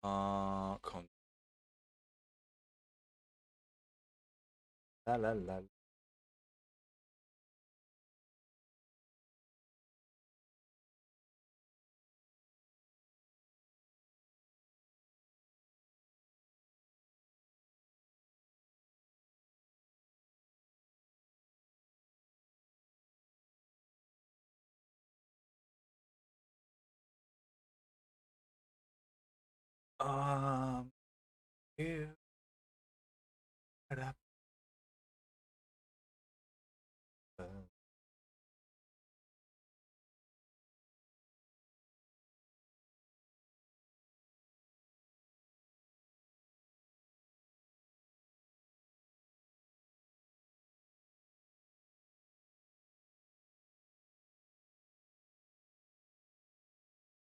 Con la la la. Yeah.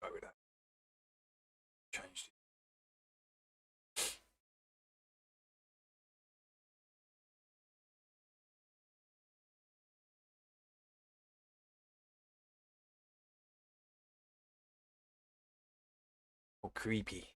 Go with that. Changed it. Oh, creepy.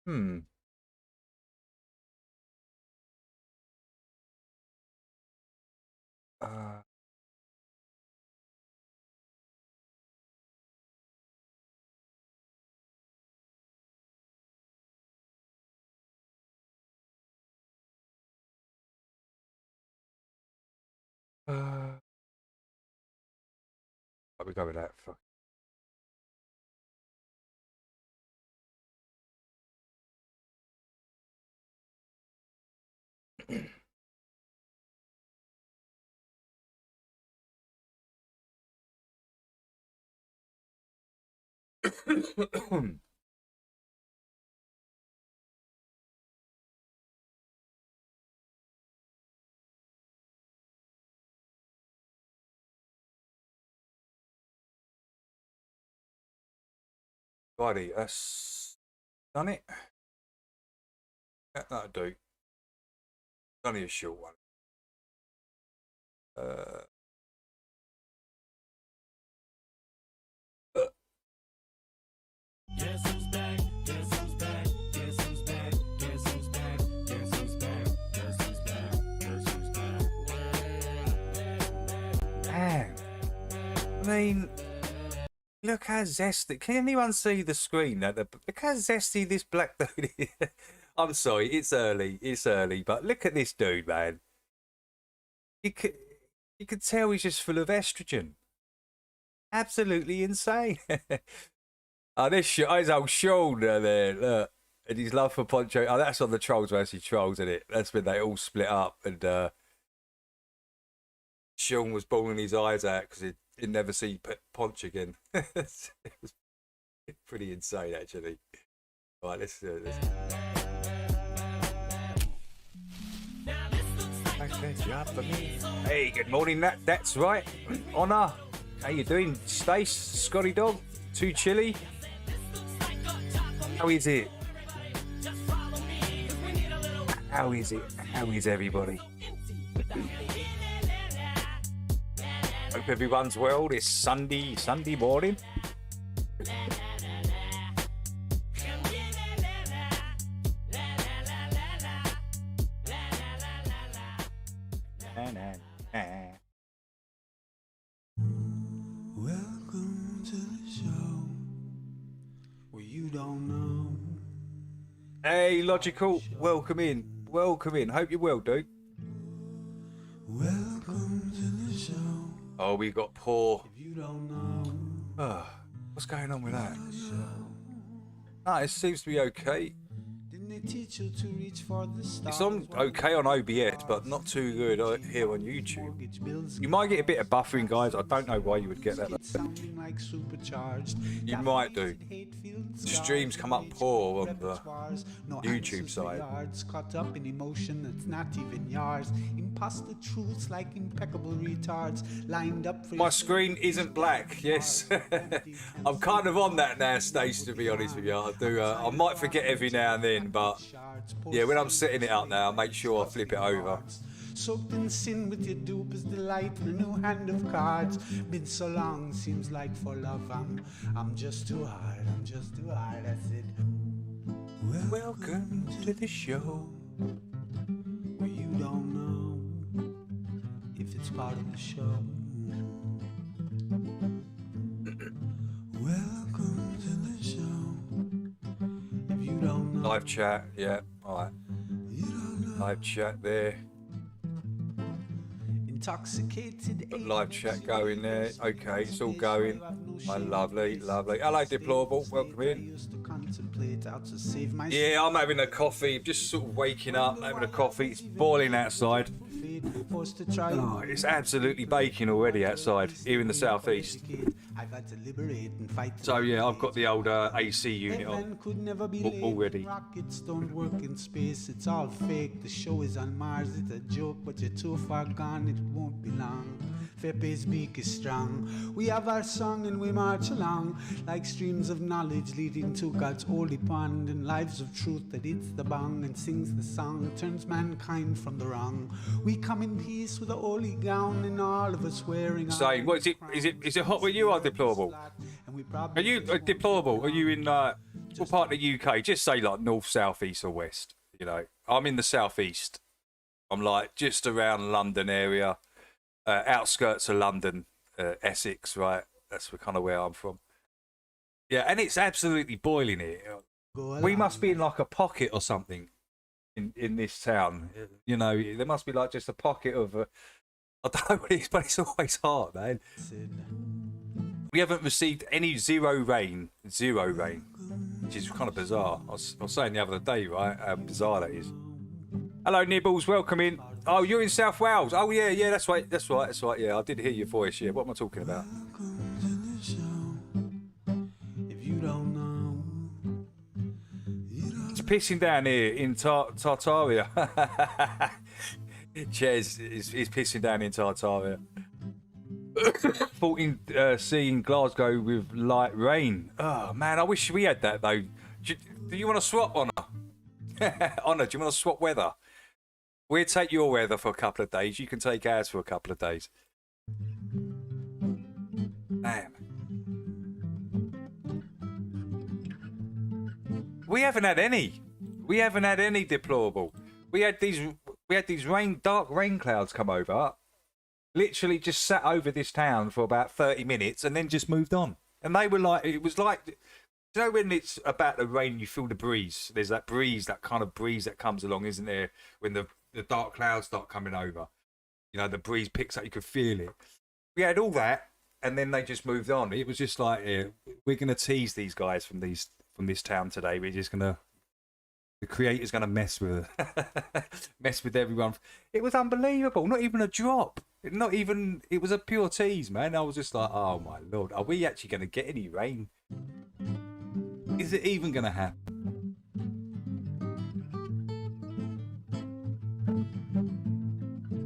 Hmm. Uh, uh, we go with that. Fuck. Righty, that's done it. That'll do. Only a short one. Uh, Guess who's back? Guess who's back? Guess who's back? Guess who's back? Guess who's back? Guess who's back? Guess who's back? Man, I mean, look how zesty. Can anyone see the screen? Look how zesty this black dude is. I'm sorry, it's early. It's early, but look at this dude, man. You could, you could tell he's just full of estrogen. Absolutely insane. Oh, his old shoulder there, look. And his love for Poncho. Oh, that's on the Trolls versus Trolls, isn't it? That's when they all split up and Sean was bawling his eyes out because he'd never see Ponch again. It was pretty insane, actually. All right, let's do this. Hey, good morning. That's right. Honor. How you doing, Stace? Scotty Dog? Too chilly? How is it? How is it? How is everybody? Hope everyone's well this Sunday morning. Welcome to the show. you don't know. Hey, Logical, welcome in. Welcome in. Hope you're well, dude. Welcome to the show. Oh, we got poor. If you don't know. Oh, what's going on with that? Ah, it seems to be okay. Didn't they teach you to reach for the stars? It's on okay on OBS, but not too good here on YouTube. You might get a bit of buffering, guys. I don't know why you would get that. Sounding like supercharged. You might do. The streams come up poor on the YouTube side. Caught up in emotion that's not even yours. Imposter truths like impeccable retards lined up for My screen isn't black. Yes, I'm kind of on that now stage, to be honest with you. I do. I might forget every now and then, but yeah, when I'm setting it up now, I make sure I flip it over. Soaked in sin with your dupe is delight in a new hand of cards. Been so long, seems like for love I'm just too hard, I'm just too hard, that's it. Welcome to the show. Where you don't know if it's part of the show. Welcome to the show. If you don't know. Live chat, yeah, alright. Live chat there. Intoxicated. Got live chat going there. Okay, it's all going. Oh, lovely, lovely. Hello, Deplorable. Welcome in. Yeah, I'm having a coffee. Just sort of waking up, having a coffee. It's boiling outside. Oh, it's absolutely baking already outside here in the southeast. So yeah, I've got the old AC unit on already. Rockets don't work in space, it's all fake. The show is on Mars, it's a joke, but you're too far gone, it won't be long. Fepe's beak is strong. We have our song and we march along like streams of knowledge leading to God's holy pond and lives of truth that hits the bong and sings the song, turns mankind from the wrong. We come in peace with a holy gown and all of us wearing. Saying, what is it? Is it hot where you are, Deplorable? Are you Deplorable? Are you in what part of the UK? Just say like north, south, east, or west. You know, I'm in the southeast. I'm like just around London area. Outskirts of London, Essex, right? That's kind of where I'm from. Yeah, and it's absolutely boiling here. We must be in like a pocket or something in this town. You know, there must be like just a pocket of. I don't know what it is, but it's always hot, man. We haven't received any zero rain, which is kind of bizarre. I was saying the other day, right? How bizarre that is. Hello, Nibbles. Welcome in. Oh, you're in South Wales. Oh, yeah. That's right. Yeah, I did hear your voice. Yeah, what am I talking about? It's pissing down here in Tartaria. Ches is pissing down in Tartaria. 14C in Glasgow with light rain. Oh, man, I wish we had that, though. Do you want to swap, Honor? Honor, do you want to swap weather? We'll take your weather for a couple of days. You can take ours for a couple of days. Damn. We haven't had any. We haven't had any Deplorable. We had these dark rain clouds come over. Literally just sat over this town for about 30 minutes and then just moved on. And they were like, it was like, you know when it's about to rain, you feel the breeze. There's that breeze, that kind of breeze that comes along, isn't there? When the dark clouds start coming over, you know, the breeze picks up, you could feel it. We had all that, and then they just moved on. It was just like, yeah, we're going to tease these guys from this town today. We're just going to, the creator's going to mess with everyone. It was unbelievable. Not even a drop. Not even, it was a pure tease, man. I was just like, oh my Lord, are we actually going to get any rain? Is it even going to happen?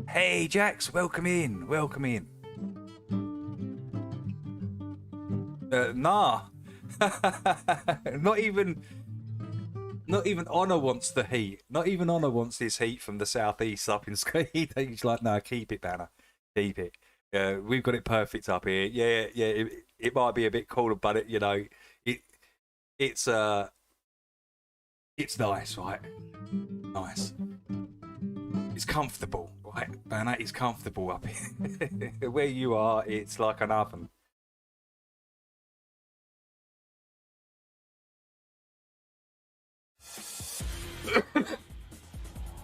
Hey, Jax, welcome in. Nah. Not even Honor wants the heat. Not even Honor wants this heat from the southeast up in Skate. He's like, no, keep it, Banner. Keep it. We've got it perfect up here. Yeah. It might be a bit cooler, but it's nice, right? Nice. It's comfortable, right? Banner, it's comfortable up here. Where you are, it's like an oven.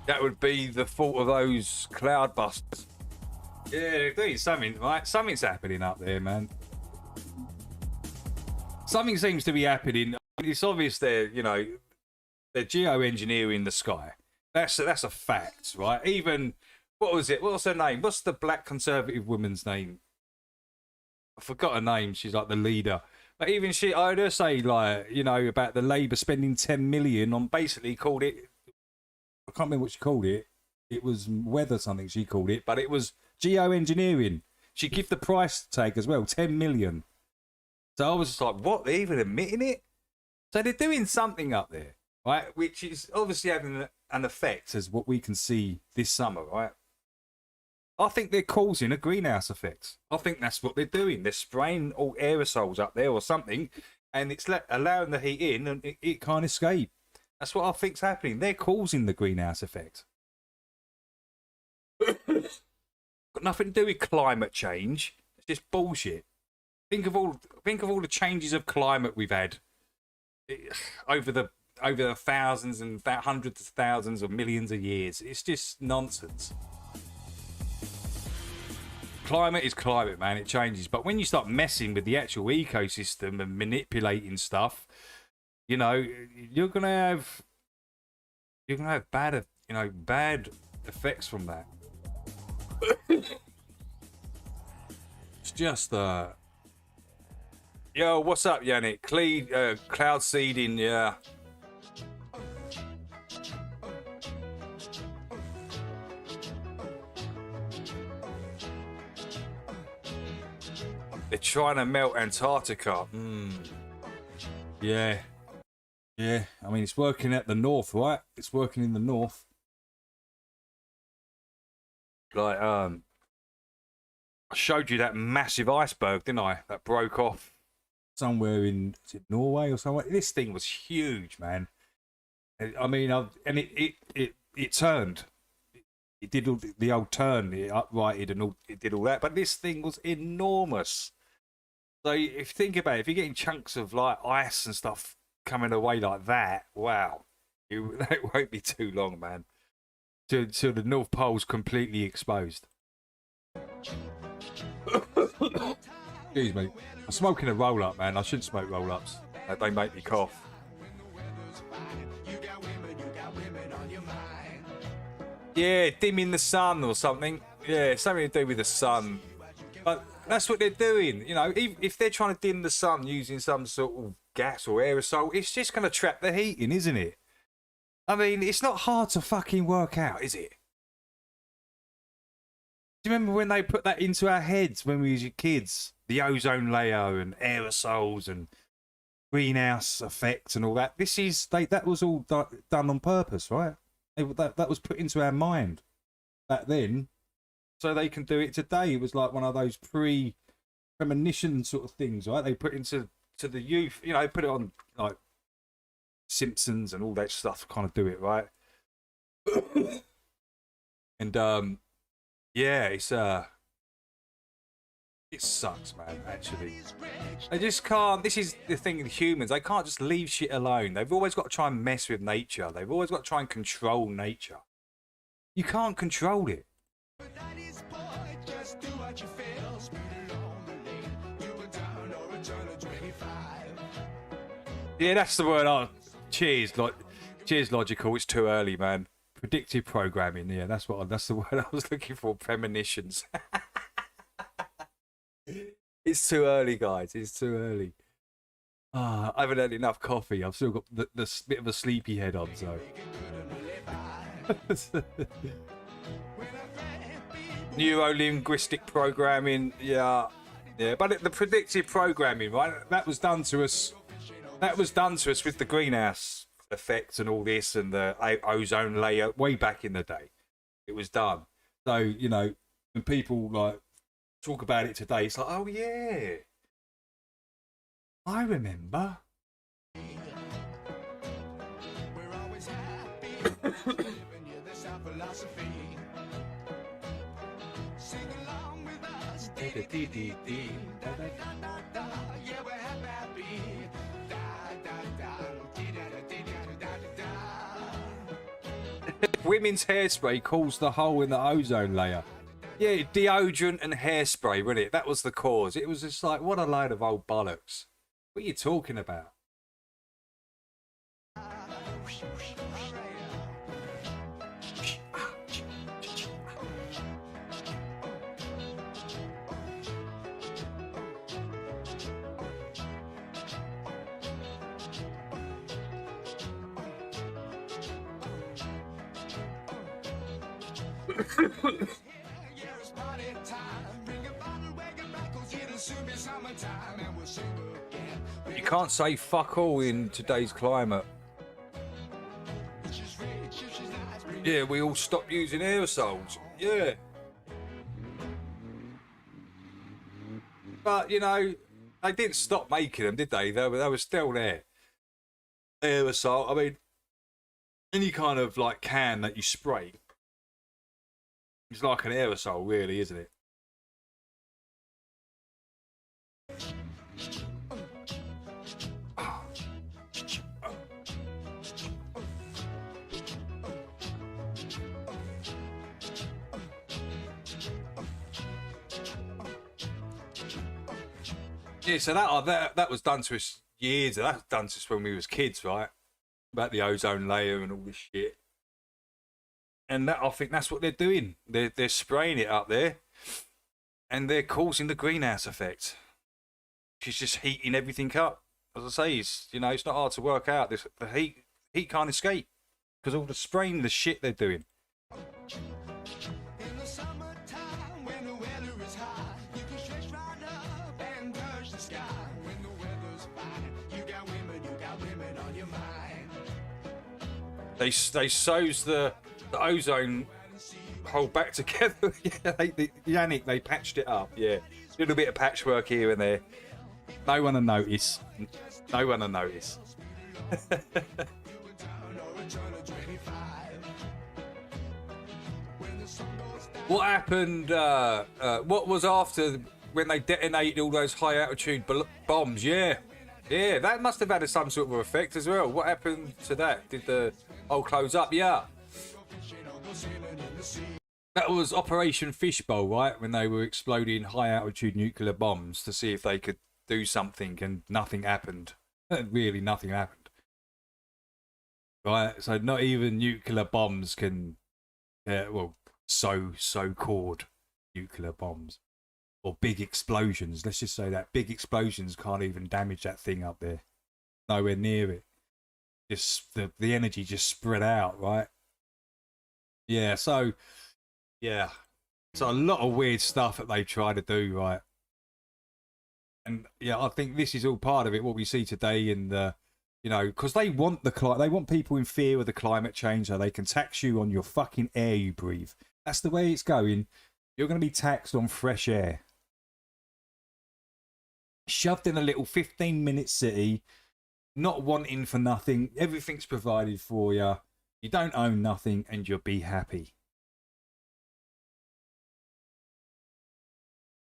That would be the fault of those cloud busters. Yeah, they're doing something, right? Something's happening up there, man. Something seems to be happening. It's obvious they're geoengineering the sky. That's a fact, right? Even, what was it? What's her name? What's the black conservative woman's name? I forgot her name. She's like the leader. But even I heard her say, like, about the Labour spending 10 million on, basically called it, I can't remember what she called it. It was weather something she called it, but it was geoengineering. She gave the price tag as well, 10 million. So I was just like, what? They're even admitting it? So they're doing something up there, right? Which is obviously having an effect, as what we can see this summer, right? I think they're causing a greenhouse effect. I think that's what they're doing. They're spraying all aerosols up there or something, and it's allowing the heat in, and it can't escape. That's what I think's happening. They're causing the greenhouse effect. Got nothing to do with climate change. It's just bullshit. Think of all the changes of climate we've had over the thousands and hundreds of thousands of millions of years. It's just nonsense. Climate is climate, man. It changes. But when you start messing with the actual ecosystem and manipulating stuff, you're gonna have bad effects from that. It's just yo, what's up, Yannick? Cloud seeding, yeah. They're trying to melt Antarctica. Yeah. Yeah. I mean, it's working at the north, right? It's working in the north. Like, I showed you that massive iceberg, didn't I? That broke off somewhere in, is it Norway or somewhere? This thing was huge, man. I mean, and it turned. It did all the old turn, it uprighted and all. It did all that, but this thing was enormous. So if you think about it, if you're getting chunks of like ice and stuff coming away like that, wow, that won't be too long, man. Till the North Pole's completely exposed. Excuse me. I'm smoking a roll up, man. I shouldn't smoke roll ups. They make me cough. Yeah, dimming the sun or something. Yeah, something to do with the sun. But that's what they're doing. If they're trying to dim the sun using some sort of gas or aerosol, it's just going to trap the heat in, isn't it? I mean, it's not hard to fucking work out, is it? Do you remember when they put that into our heads when we were kids? The ozone layer and aerosols and greenhouse effect and all that. That was all done on purpose, right? That was put into our mind back then, so they can do it today. It was like one of those premonition sort of things, right? They put into the youth, put it on like Simpsons and all that stuff, kind of do it, right? And yeah, it sucks, man. Actually, they just can't. This is the thing with humans. They can't just leave shit alone. They've always got to try and mess with nature. They've always got to try and control nature. You can't control it. Yeah, that's the word. Cheers, logical. It's too early, man. Predictive programming. Yeah, that's the word I was looking for. Premonitions. It's too early, guys. It's too early. I haven't had enough coffee. I've still got the bit of a sleepy head on, so. Neuro-linguistic programming, yeah. But the predictive programming, right? That was done to us. That was done to us with the greenhouse effect and all this and the ozone layer way back in the day. It was done. So when people like talk about it today, it's like, oh yeah, I remember. women's hairspray caused the hole in the ozone layer. Yeah, deodorant and hairspray, wasn't it? That was the cause. It was just like, what a load of old bollocks. What are you talking about? You can't say fuck all in today's climate. Yeah, we all stopped using aerosols. Yeah. But, you know, they didn't stop making them, did they? They were still there. Aerosol, I mean, any kind of like can that you spray, it's like an aerosol, really, isn't it? Yeah, so that was done to us years. That was done to us when we was kids, right? About the ozone layer and all this shit. And that, I think that's what they're doing. They're spraying it up there, and they're causing the greenhouse effect. She's just heating everything up. As I say, it's not hard to work out. The heat can't escape because all the spraying, the shit they're doing. They sews the ozone hole back together. Yeah, Yannick, they patched it up. Yeah, a little bit of patchwork here and there. No one will notice. No one will notice. What happened? What was after when they detonated all those high altitude bombs? Yeah, that must have had some sort of effect as well. What happened to that? Did the hole close up? Yeah. That was Operation Fishbowl, right? When they were exploding high altitude nuclear bombs to see if they could do something, and nothing happened. Really, nothing happened. Right? So not even nuclear bombs can, so-called nuclear bombs or big explosions. Let's just say that big explosions can't even damage that thing up there. Nowhere near it. Just the energy just spread out, right? Yeah. So yeah, it's a lot of weird stuff that they try to do, right? And yeah, I think this is all part of it. What we see today in the, because they want people in fear of the climate change, so they can tax you on your fucking air you breathe. That's the way it's going. You're going to be taxed on fresh air. Shoved in a little 15-minute city, not wanting for nothing. Everything's provided for you. You don't own nothing, and you'll be happy.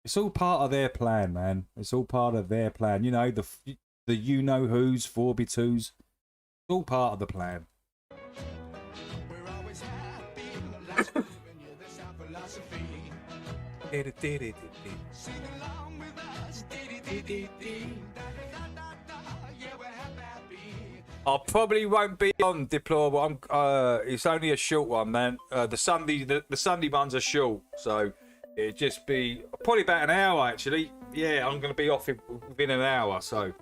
It's all part of their plan, man. It's all part of their plan. The you-know-who's, 4x2s. It's all part of the plan. I probably won't be on Deplorable. It's only a short one, man. The Sunday ones are short, so it'd just be probably about an hour, actually. Yeah, I'm going to be off within an hour, so.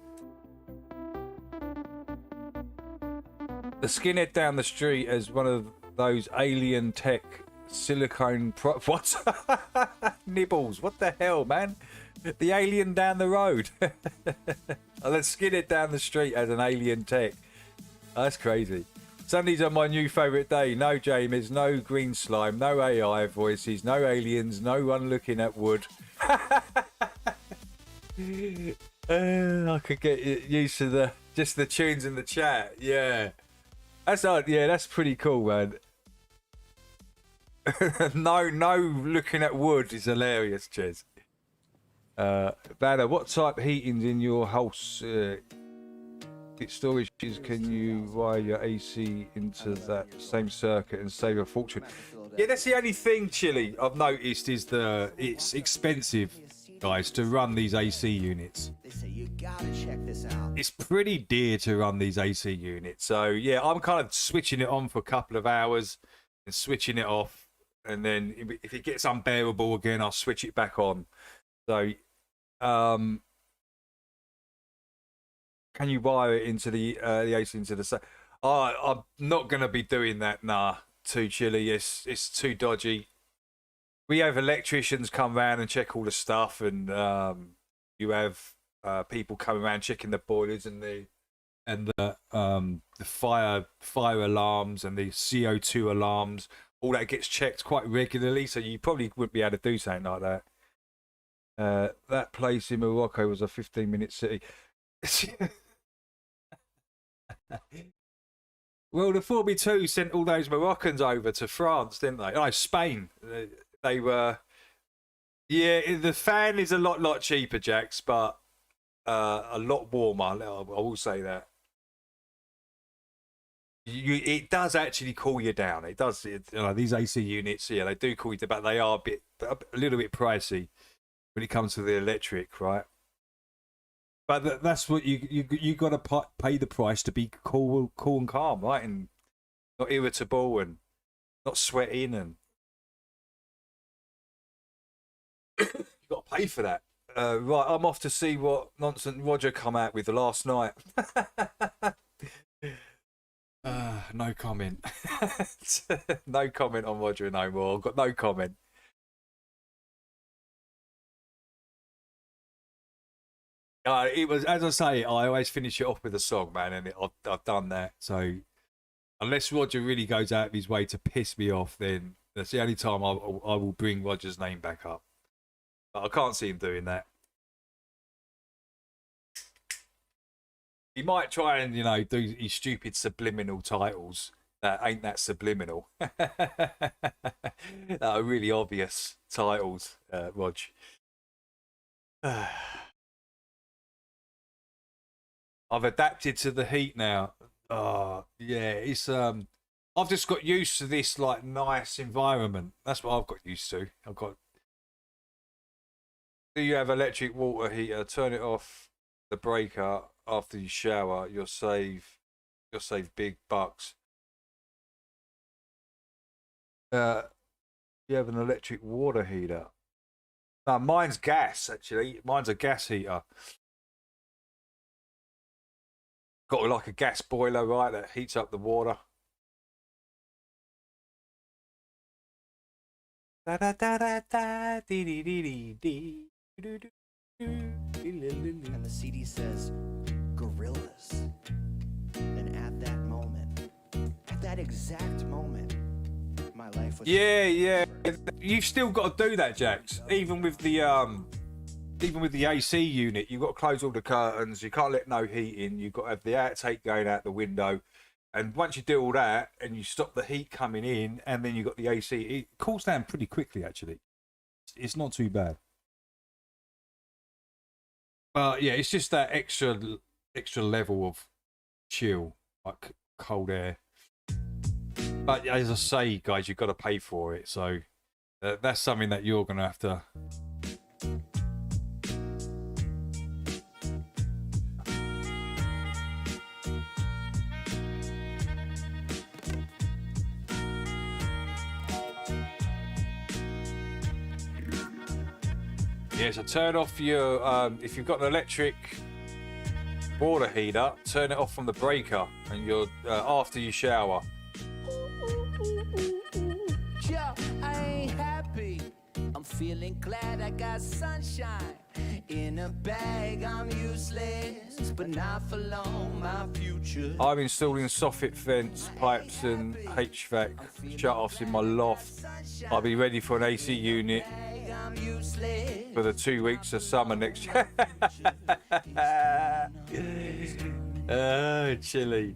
The skinhead down the street as one of those alien tech silicone what? Nibbles, what the hell, man? The alien down the road. Oh, the skinhead down the street as an alien tech. That's crazy. Sundays are my new favourite day. No Jamies, no green slime, no AI voices, no aliens, no one looking at wood. I could get used to just the tunes in the chat. Yeah. That's pretty cool, man. no looking at wood is hilarious, Ches. Banner, what type of heating's in your house? Is socket storages, can you wire your AC into that same circuit and save a fortune? Yeah, that's the only thing, Chili, I've noticed is it's expensive, guys, to run these AC units. They say you gotta check this out. It's pretty dear to run these AC units. So yeah, I'm kind of switching it on for a couple of hours and switching it off, and then if it gets unbearable again, I'll switch it back on. So can you wire it into the AC into the? I'm not gonna be doing that. Nah, too chilly. It's too dodgy. We have electricians come round and check all the stuff, and you have people coming around checking the boilers and the fire alarms and the CO2 alarms. All that gets checked quite regularly, so you probably wouldn't be able to do something like that. That place in Morocco was a 15-minute city. Well, the 4B2 sent all those Moroccans over to France, didn't they? Oh, Spain. They were... Yeah, the fan is a lot cheaper, Jax, but a lot warmer. I will say that. It does actually cool you down. It does. These AC units, yeah, they do cool you down, but they are a little bit pricey when it comes to the electric, right? But that's what you got to pay the price to be cool and calm, right? And not irritable and not sweating, and you got to pay for that. Right, I'm off to see what nonsense Roger come out with last night. No comment. No comment on Roger no more. I've got no comment. It was, as I say, I always finish it off with a song, man, and I've done that. So unless Roger really goes out of his way to piss me off, then that's the only time I will bring Roger's name back up. But I can't see him doing that. He might try and, do his stupid subliminal titles that ain't that subliminal. That are really obvious titles, Rog. I've adapted to the heat now. Yeah, it's I've just got used to this nice environment. That's what I've got used to. Do you have electric water heater? Turn it off the breaker after you shower. You'll save big bucks. You have an electric water heater? No, mine's gas actually. Mine's a gas heater. Got like a gas boiler, right, that heats up the water. Da da da da da dee dee dee dee dee. And the CD says gorillas. And at that moment, at that exact moment, my life was Yeah. You've still got to do that, Jax. Even with the AC unit, you've got to close all the curtains. You can't let no heat in. You've got to have the outtake going out the window. And once you do all that and you stop the heat coming in, and then you've got the AC, it cools down pretty quickly, actually. It's not too bad. But yeah, it's just that extra level of chill, like cold air. But as I say, guys, you've got to pay for it. So that's something that you're going to have to... Yeah, so turn off your, if you've got an electric water heater, turn it off from the breaker and you're after you shower. Yeah, I ain't happy. I'm feeling glad I got sunshine. In a bag, I'm useless, but not for long, my future. I'm installing soffit vents, pipes and HVAC shut-offs in my loft. I'll be ready for an AC unit for the 2 weeks of summer next year. Oh, chilly.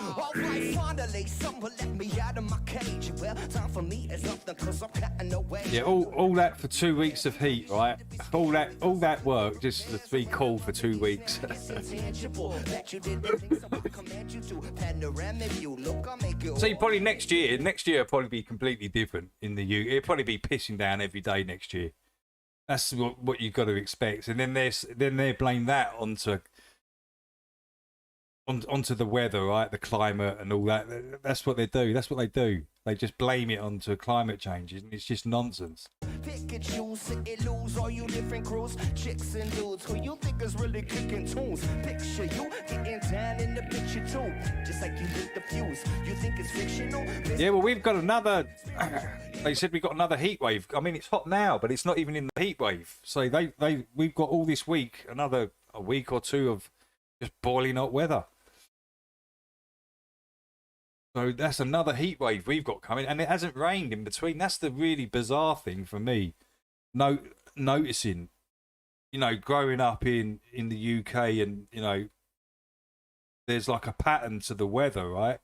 All right, finally, someone let me out of my cage. Well, time for me is up because I'm cutting away. Yeah, all that for 2 weeks of heat, right? All that work just to be cool for 2 weeks. See, probably next year will probably be completely different in the UK. It'll probably be pissing down every day next year. That's what you've got to expect. And then they blame that onto the weather, right? The climate and all that. That's what they do. That's what they do. They just blame it onto climate change, and it's just nonsense. Pick and choose, sit and lose, all you different crews, chicks and dudes who you think is really kicking tunes. Picture you getting down in the picture too, just like you lit the fuse. You think it's fictional? Yeah, well, we've got another. They said we've got another heat wave. I mean, it's hot now, but it's not even in the heat wave. So we've got all this week, a week or two of just boiling hot weather. So that's another heat wave we've got coming, and it hasn't rained in between. That's the really bizarre thing for me. Noticing, growing up in the UK, and there's like a pattern to the weather, right?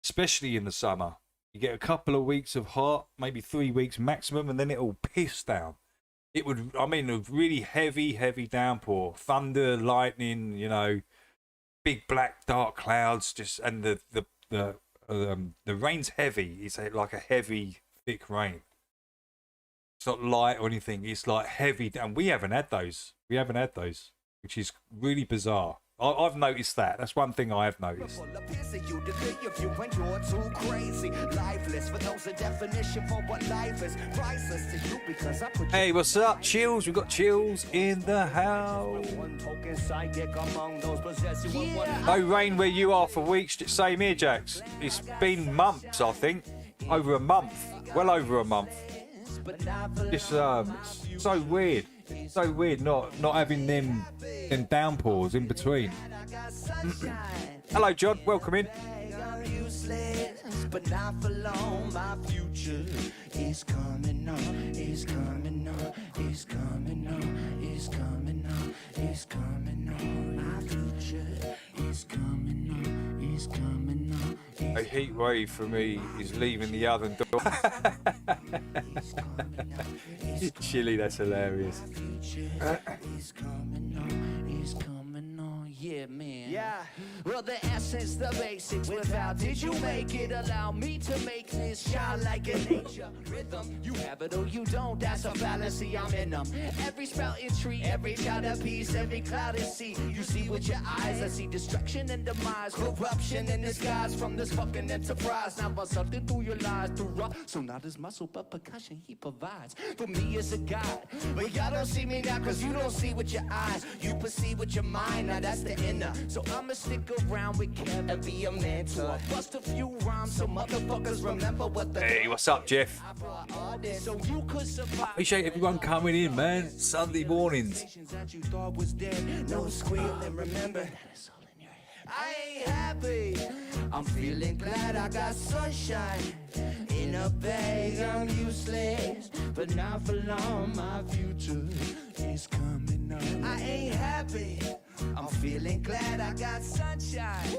Especially in the summer, you get a couple of weeks of hot, maybe 3 weeks maximum, and then it'll piss down. A really heavy downpour, thunder, lightning, big black dark clouds, and the rain's heavy. It's like a heavy, thick rain. It's not light or anything. It's like heavy. And we haven't had those, which is really bizarre. I've noticed that. That's one thing I have noticed. Hey, what's up, Chills? We've got Chills in the house. No rain where you are for weeks. Same here, Jax. It's been months, I think. Over a month. Well over a month. It's so weird. So weird not having them downpours in between. Hello, John. Welcome in. But not for long. My future is coming on. Is coming on. Is coming on. Is coming on. Is coming on. My future is coming on. Is coming on. A heat wave for me is leaving the oven door. Chilly, that's hilarious. Is coming on. Is coming on. Yeah, man. Yeah. Well, the essence, the basics. Without did you make it? Allow me to make this shine like a nature rhythm. You have it or you don't. That's a fallacy. I'm in them. Every sprouting tree, every child of peace, every cloud is sea. You see with your eyes. I see destruction and demise, corruption in disguise from this fucking enterprise. Now I'm something through your lies, through rock. So not his muscle, but percussion he provides. For me as a God, but y'all don't see me now, cause you don't see with your eyes. You perceive with your mind. Now that's the inner. So I'ma stick around with Kev and be a mentor. Bust a few rhymes so motherfuckers remember what the. Hey, what's up, Jeff? So you could survive. Appreciate everyone coming in, man. Sunday mornings. No squealing, remember. I ain't happy. I'm feeling glad I got sunshine in a bag. I'm useless, but not for long. My future is coming on. I ain't happy. I'm feeling glad I got sunshine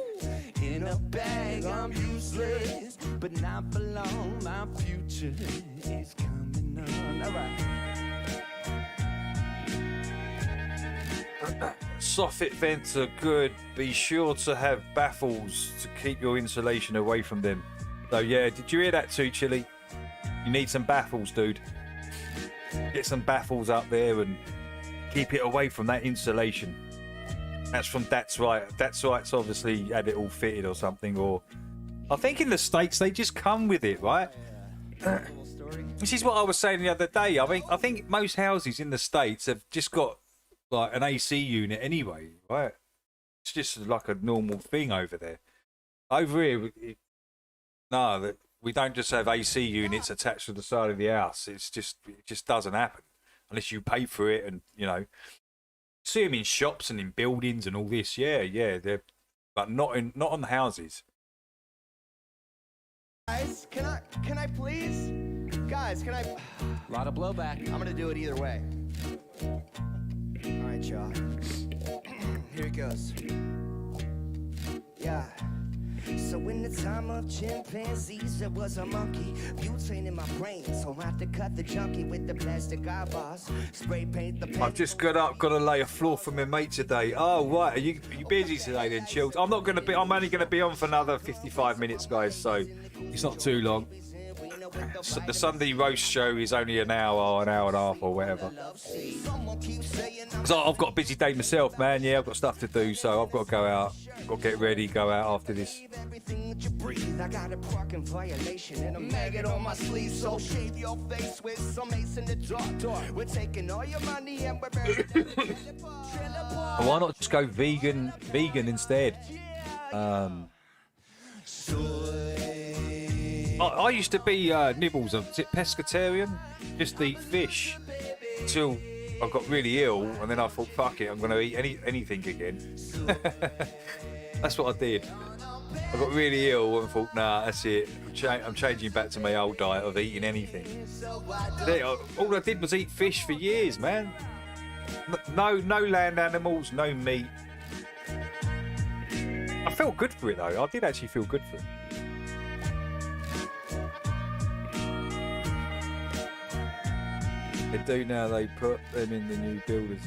in a bag. I'm useless, but not for long. My future is coming on. All right. Soffit vents are good. Be sure to have baffles to keep your insulation away from them. So yeah, did you hear that too, Chili? You need some baffles, dude. Get some baffles up there and keep it away from that insulation. That's from That's Right. That's Right's obviously had it all fitted or something. Or I think in the States they just come with it, right? This is what I was saying the other day. I think most houses in the States have just got like an AC unit anyway, right? It's just like a normal thing over there. Over here, we don't just have AC units attached to the side of the house. It just doesn't happen unless you pay for it, and see them in shops and in buildings and all this. Yeah, but not on the houses. Guys, can I please? Guys, can I? A lot of blowback. I'm gonna do it either way. All right, y'all. Here it goes. Yeah. So So in the time of chimpanzees, there was a monkey butane in my brain. So I have to cut the junkie with the plastic eyeballs. Spray paint the. I've just got up, got to lay a floor for my mate today. Oh right, are you busy today then, Chills? I'm not going to be. I'm only going to be on for another 55 minutes, guys. So it's not too long. So the Sunday roast show is only an hour and a half or whatever. So I've got a busy day myself, man. Yeah, I've got stuff to do, so I've got to go out. Got to get ready, go out after this. I got a parking violation and a maggot on my sleeve. So shave your face with some ace in the dark. We're taking all your money and we're Why not just go vegan instead? I used to be nibbles of pescatarian, just eat fish until I got really ill, and then I thought, fuck it, I'm going to eat anything again. That's what I did. I got really ill and thought, nah, that's it. I'm changing back to my old diet of eating anything. All I did was eat fish for years, man. No land animals, no meat. I felt good for it though. I did actually feel good for it. They do now. They put them in the new builders.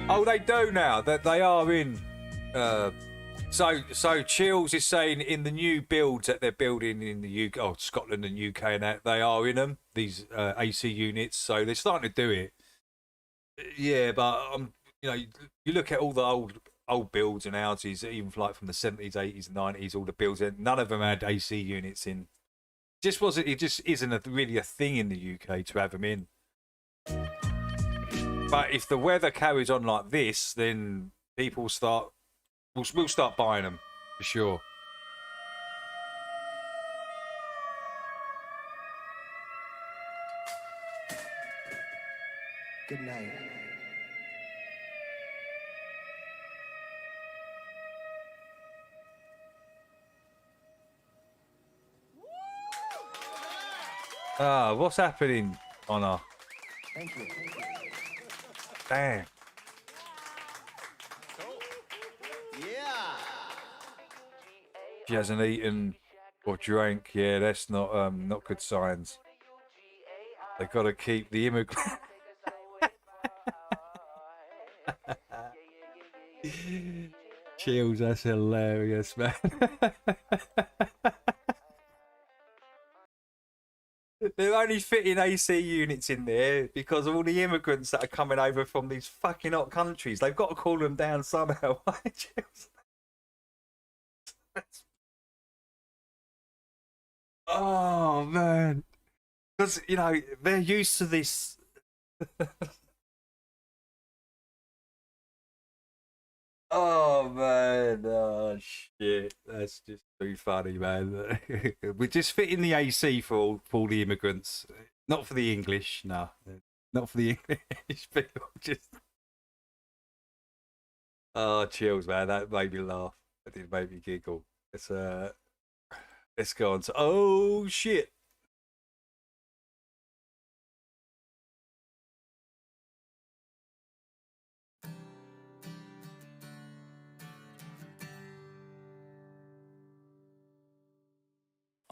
Oh, they do now. That they are in. So Chills is saying in the new builds that they're building in the UK, Scotland and UK, and that they are in them, these AC units. So they're starting to do it. Yeah, but you look at all the old builds and houses, even like from the 70s, 80s, 90s, all the builds. None of them had AC units in. It just isn't really a thing in the UK to have them in. But if the weather carries on like this, then people we'll start buying them for sure. Good night. What's happening, Honor? Thank you. Damn. Yeah. She hasn't eaten or drank. Yeah, that's not good signs. They got to keep the immigrant. Chills, that's hilarious, man. They're only fitting AC units in there because of all the immigrants that are coming over from these fucking hot countries. They've got to cool them down somehow. Oh, man. Because, they're used to this. Oh, man. Oh, shit. That's just too funny, man. We're just fitting the AC for all the immigrants. Not for the English, no. Not for the English people. Just. Oh, Chills, man. That made me laugh. That did make me giggle. Let's go on to. Oh, shit.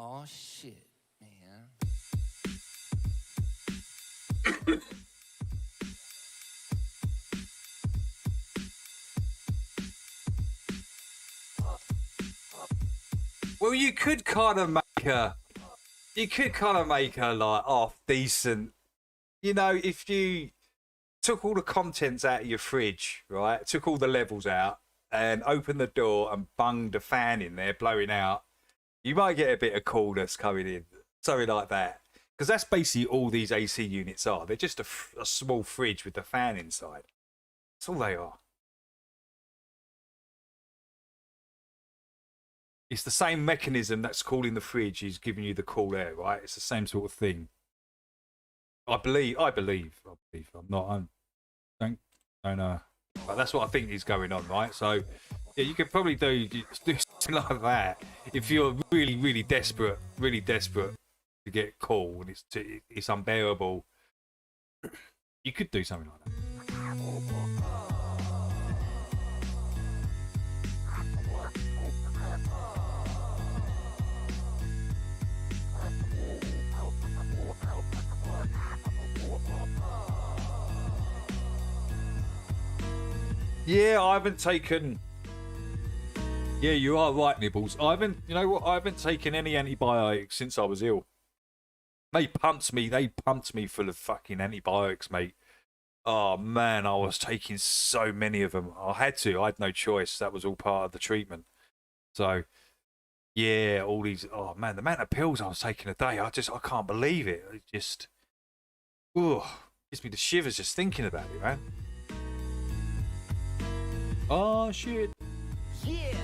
Oh shit, man. Well, you could kind of make her like half decent. If you took all the contents out of your fridge, right? Took all the levels out and opened the door and bunged a fan in there, blowing out. You might get a bit of coolness coming in, something like that. Because that's basically all these AC units are. They're just a small fridge with the fan inside. That's all they are. It's the same mechanism that's cooling the fridge is giving you the cool air, right? It's the same sort of thing. I believe. I'm not. Don't know. But that's what I think is going on, right? So, yeah, you could probably do something like that if you're really, really desperate to get cool and it's unbearable. You could do something like that. Yeah, I haven't taken. Yeah, you are right, Nibbles. I haven't. You know what? I haven't taken any antibiotics since I was ill. They pumped me full of fucking antibiotics, mate. Oh man, I was taking so many of them. I had to. I had no choice. That was all part of the treatment. So, yeah, all these. Oh man, the amount of pills I was taking a day, I can't believe it. It just, gives me the shivers just thinking about it, man. Oh shit. Yeah.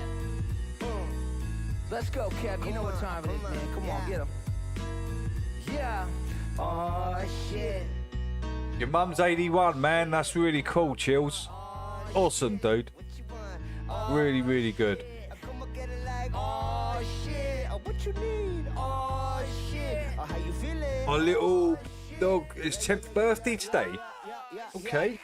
Let's go, Kev. You know what time it is, man. Come on, get him. Yeah. Oh, shit. Your mum's 81, man. That's really cool, Chills. Awesome, dude. Really, really good. Oh, shit. What you need? Oh, shit. How you feeling? My little dog, it's 10th birthday today. Okay.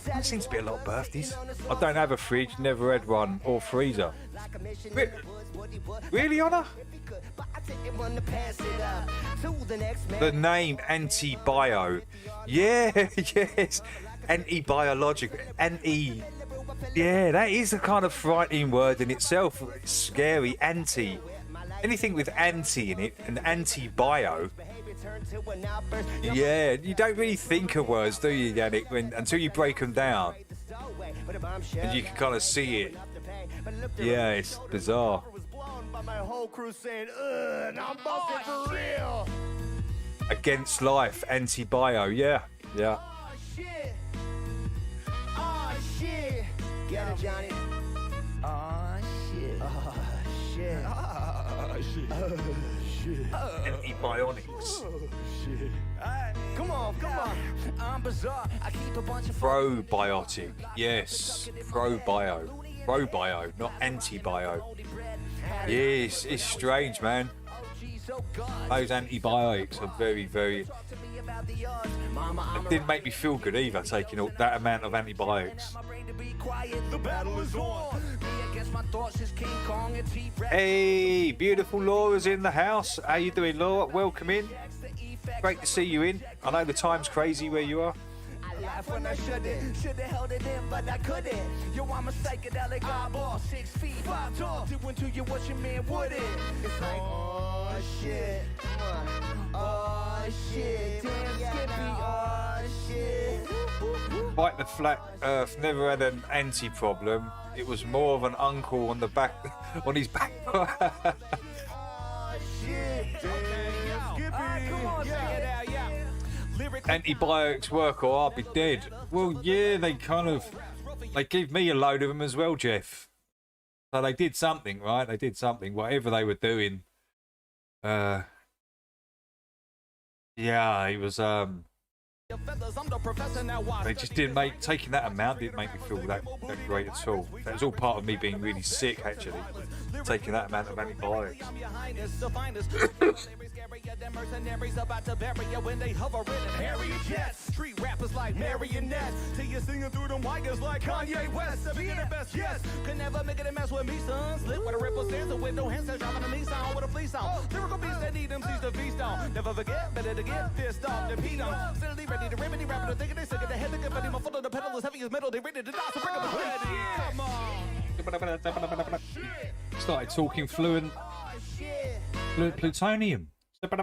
There seems to be a lot of birthdays. I don't have a fridge, never had one, or freezer. Really, Honor? The name Antibio. Yeah, yes. Anti-biological. Yeah, that is a kind of frightening word in itself. It's scary. Anti. Anything with anti in it, an anti-bio. Yeah, you don't really think of words, do you, Yannick, until you break them down. And you can kind of see it. Yeah, it's bizarre. Against life, anti-bio, yeah. Yeah. Oh, shit. Get it, Johnny. Oh, shit. Oh, shit. Oh, shit. Antibionics. Come on. I'm bizarre. I keep a bunch of Probiotic. Yes. Probio, not antibio. Yes, it's strange, man. Those antibiotics are very, very. It didn't make me feel good either, taking all that amount of antibiotics. Hey, beautiful Laura's in the house. How you doing, Laura? Welcome in. Great to see you in. I know the time's crazy where you are. When I should've held it in, but I couldn't. Yo, I'm a psychedelic eyeball, 6 feet, 5 tall. Doing to you what your man wouldn't. It's like, oh shit, oh shit, damn Skippy, oh shit. Like the flat Earth never had an anti-problem. It was more of an uncle on the back, on his back. Oh shit, damn Skippy. Come on, check it out, yeah. Antibiotics work or I'll be dead. Well, yeah, they gave me a load of them as well, Jeff. So they did something, right? They did something, whatever they were doing. Yeah, it was, they just didn't taking that amount didn't make me feel that great at all. That was all part of me being really sick, actually. Taking that amount of antibiotics. Mercenaries about to bury you when they hover in Harriet jets. Street rappers like marionettes. Till you're singing through them wires like Kanye West. Being the best, yes. Could never make it a mess with me, son. Slip with a ripple stanza with no hands. Driving a Nissan with a fleece on. Lyrical beats that need them seeds to feast on. Never forget, better to get pissed off than Pete on. Steadily ready to remedy, rapping, thinking they sick of the head. The confetti, my foot on the pedal is heavy as metal. They ready to die, so bring them a ready. Come on. Started talking fluent plutonium. Shit, where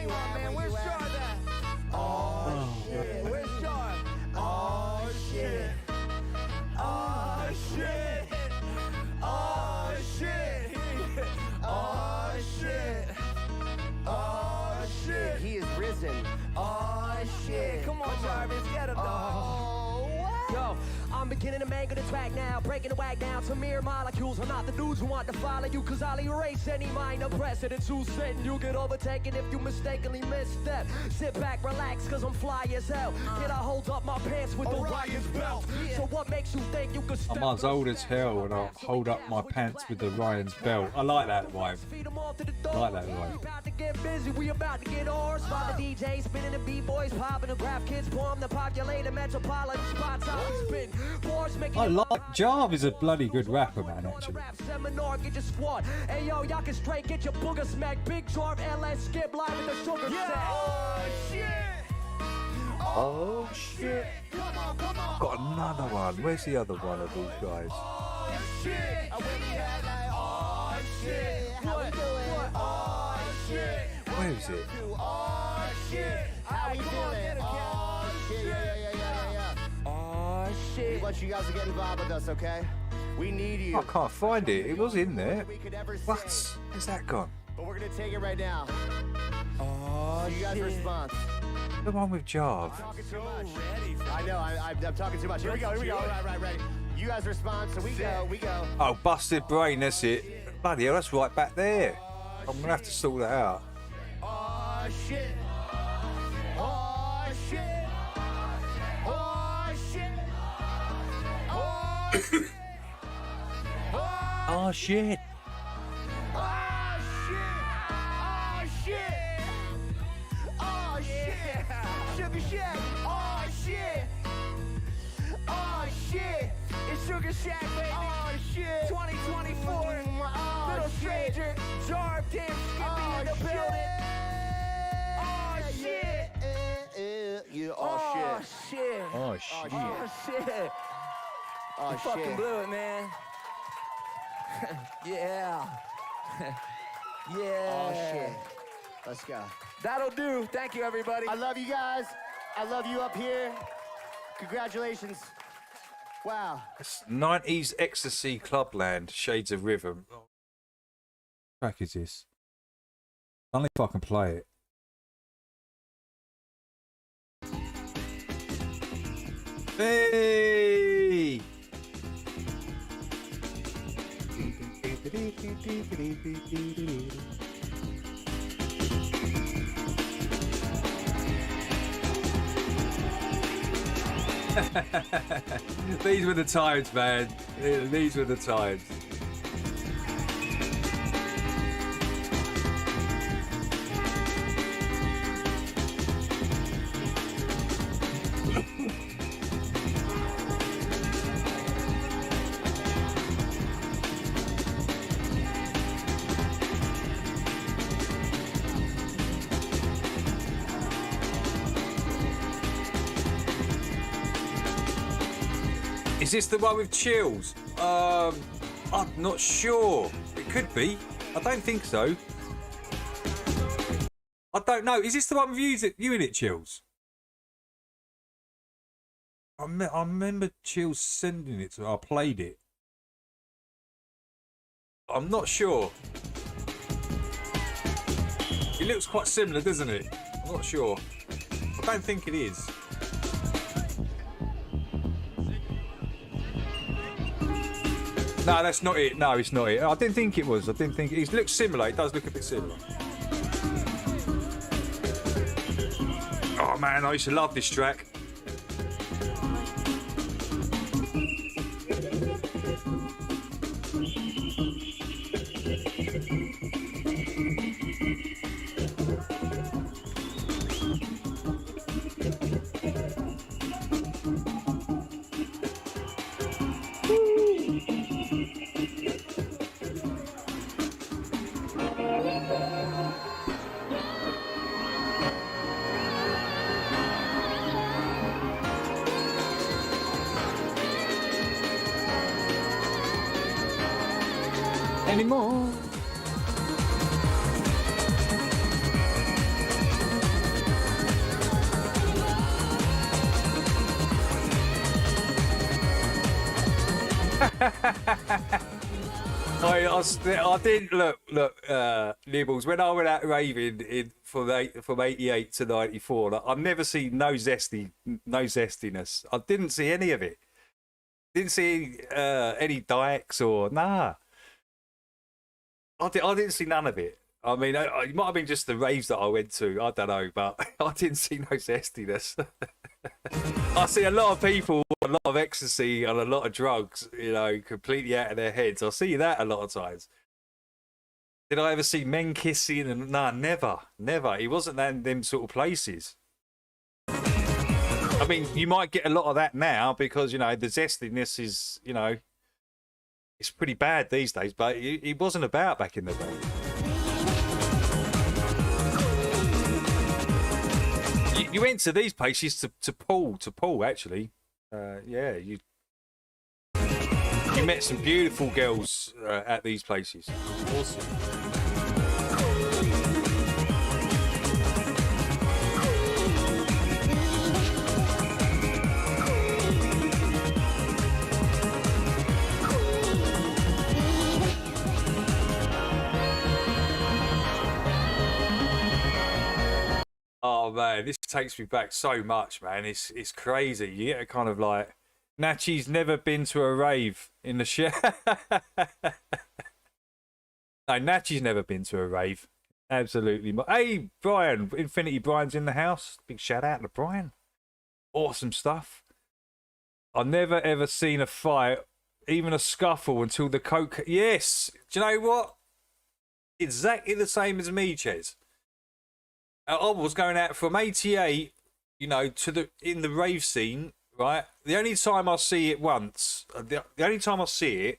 you at, man? Where's Sean at? Oh, shit. Where's Sean? Oh, shit. Oh, shit. Oh, shit. Oh, shit. Oh, shit. He is risen. Oh, shit. Come on, Jarvis. Get him, dog. Yo, I'm beginning to mangle the track now, breaking the wag down to mere molecules. I'm not the dudes who want to follow you, cause I'll erase any minor precedents who's sitting. You get overtaken if you mistakenly misstep. Sit back, relax, cause I'm fly as hell. Yet I hold up my pants with the Orion's belt. So what makes you think you could step? I'm as old as hell and I'll hold up my pants with the Ryan's belt. I like that vibe. I like that vibe. We about to get busy, we about to get ours. By the DJ spinning the B-boys, popping the graph kids, form the populated metropolitan spots. I like Jarv is a bloody good rapper, man, actually. Seminar, get your squad. Hey yo, y'all can straight get your booger smack. Big Jarv, LS, skip live in the sugar set. Oh shit! Oh shit! Got another one. Where's the other one of these guys? Where is it? How we doing? Oh shit! Yeah. Oh shit! We want you guys to get involved with us, okay? We need you. I can't find it. It was in there. We could ever What? say. Where's that gone? But we're gonna take it right now. Oh, you guys respond. The one with Jarv. Talking too much. I know. I'm talking too much. Here we go. Right. You guys respond. So we go. Oh, busted brain. That's it. Bloody hell, that's right back there. I'm gonna have to sort that out. Oh shit! Oh shit! Oh shit! Oh shit! Oh shit! Oh shit! Oh shit! Sugar Shack! Oh shit! Oh shit! It's Sugar Shack, baby! Oh shit! 2024! Little stranger! Jarb, damn Skippy in the building! Oh shit! Oh shit! Oh shit! Oh shit! Oh You shit! fucking blew it, man. Yeah. Yeah. Oh shit! Let's go. That'll do. Thank you, everybody. I love you guys. I love you up here. Congratulations. Wow. It's 90s ecstasy clubland, shades of rhythm. What track is this? Only if I can play it. Hey! These were the times, man. These were the times. Is this the one with chills? I'm not sure. It could be. I don't think so. I don't know. Is this the one with you in it, Chills? I remember Chills sending it to me. I played it. I'm not sure. It looks quite similar, doesn't it? I'm not sure. I don't think it is. No, that's not it. No, it's not it. I didn't think it was. I didn't think it looks similar. It does look a bit similar. Oh man, I used to love this track. Anymore. I didn't look, Nibbles. When I went out raving from 88 to 94, like, I've never seen no zestiness. I didn't see any of it. Didn't see any dykes or nah. I didn't see none of it. I mean, it might have been just the raves that I went to. I don't know, but I didn't see no zestiness. I see a lot of people, a lot of ecstasy and a lot of drugs, you know, completely out of their heads. I see that a lot of times. Did I ever see men kissing? And nah, never. It wasn't that in them sort of places. I mean, you might get a lot of that now because, you know, the zestiness is, you know, it's pretty bad these days, but it wasn't about back in the day. You went to these places to Paul actually. Yeah, you met some beautiful girls at these places. Awesome. Oh man, this takes me back so much, man. It's crazy. You get a kind of like, Nachi's never been to a rave in the show. No, Nachi's never been to a rave. Absolutely. Hey, Brian, Infinity Brian's in the house. Big shout out to Brian. Awesome stuff. I've never ever seen a fight, even a scuffle, until the coke. Yes. Do you know what? Exactly the same as me, Ches. I was going out from 88, you know, to in the rave scene, right? The only time I see it once, the only time I see it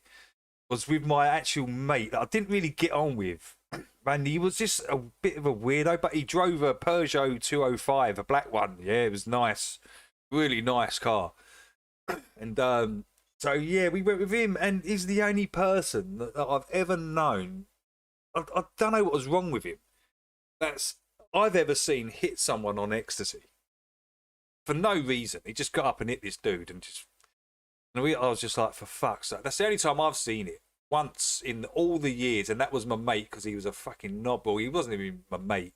was with my actual mate that I didn't really get on with. Man, he was just a bit of a weirdo, but he drove a Peugeot 205, a black one. Yeah, it was nice. Really nice car. And so, yeah, we went with him, and he's the only person that I've ever known. I don't know what was wrong with him. I've ever seen hit someone on ecstasy for no reason. He just got up and hit this dude, and I was just like, for fuck's sake. That's the only time I've seen it, once in all the years, and that was my mate because he was a fucking knobble. He wasn't even my mate,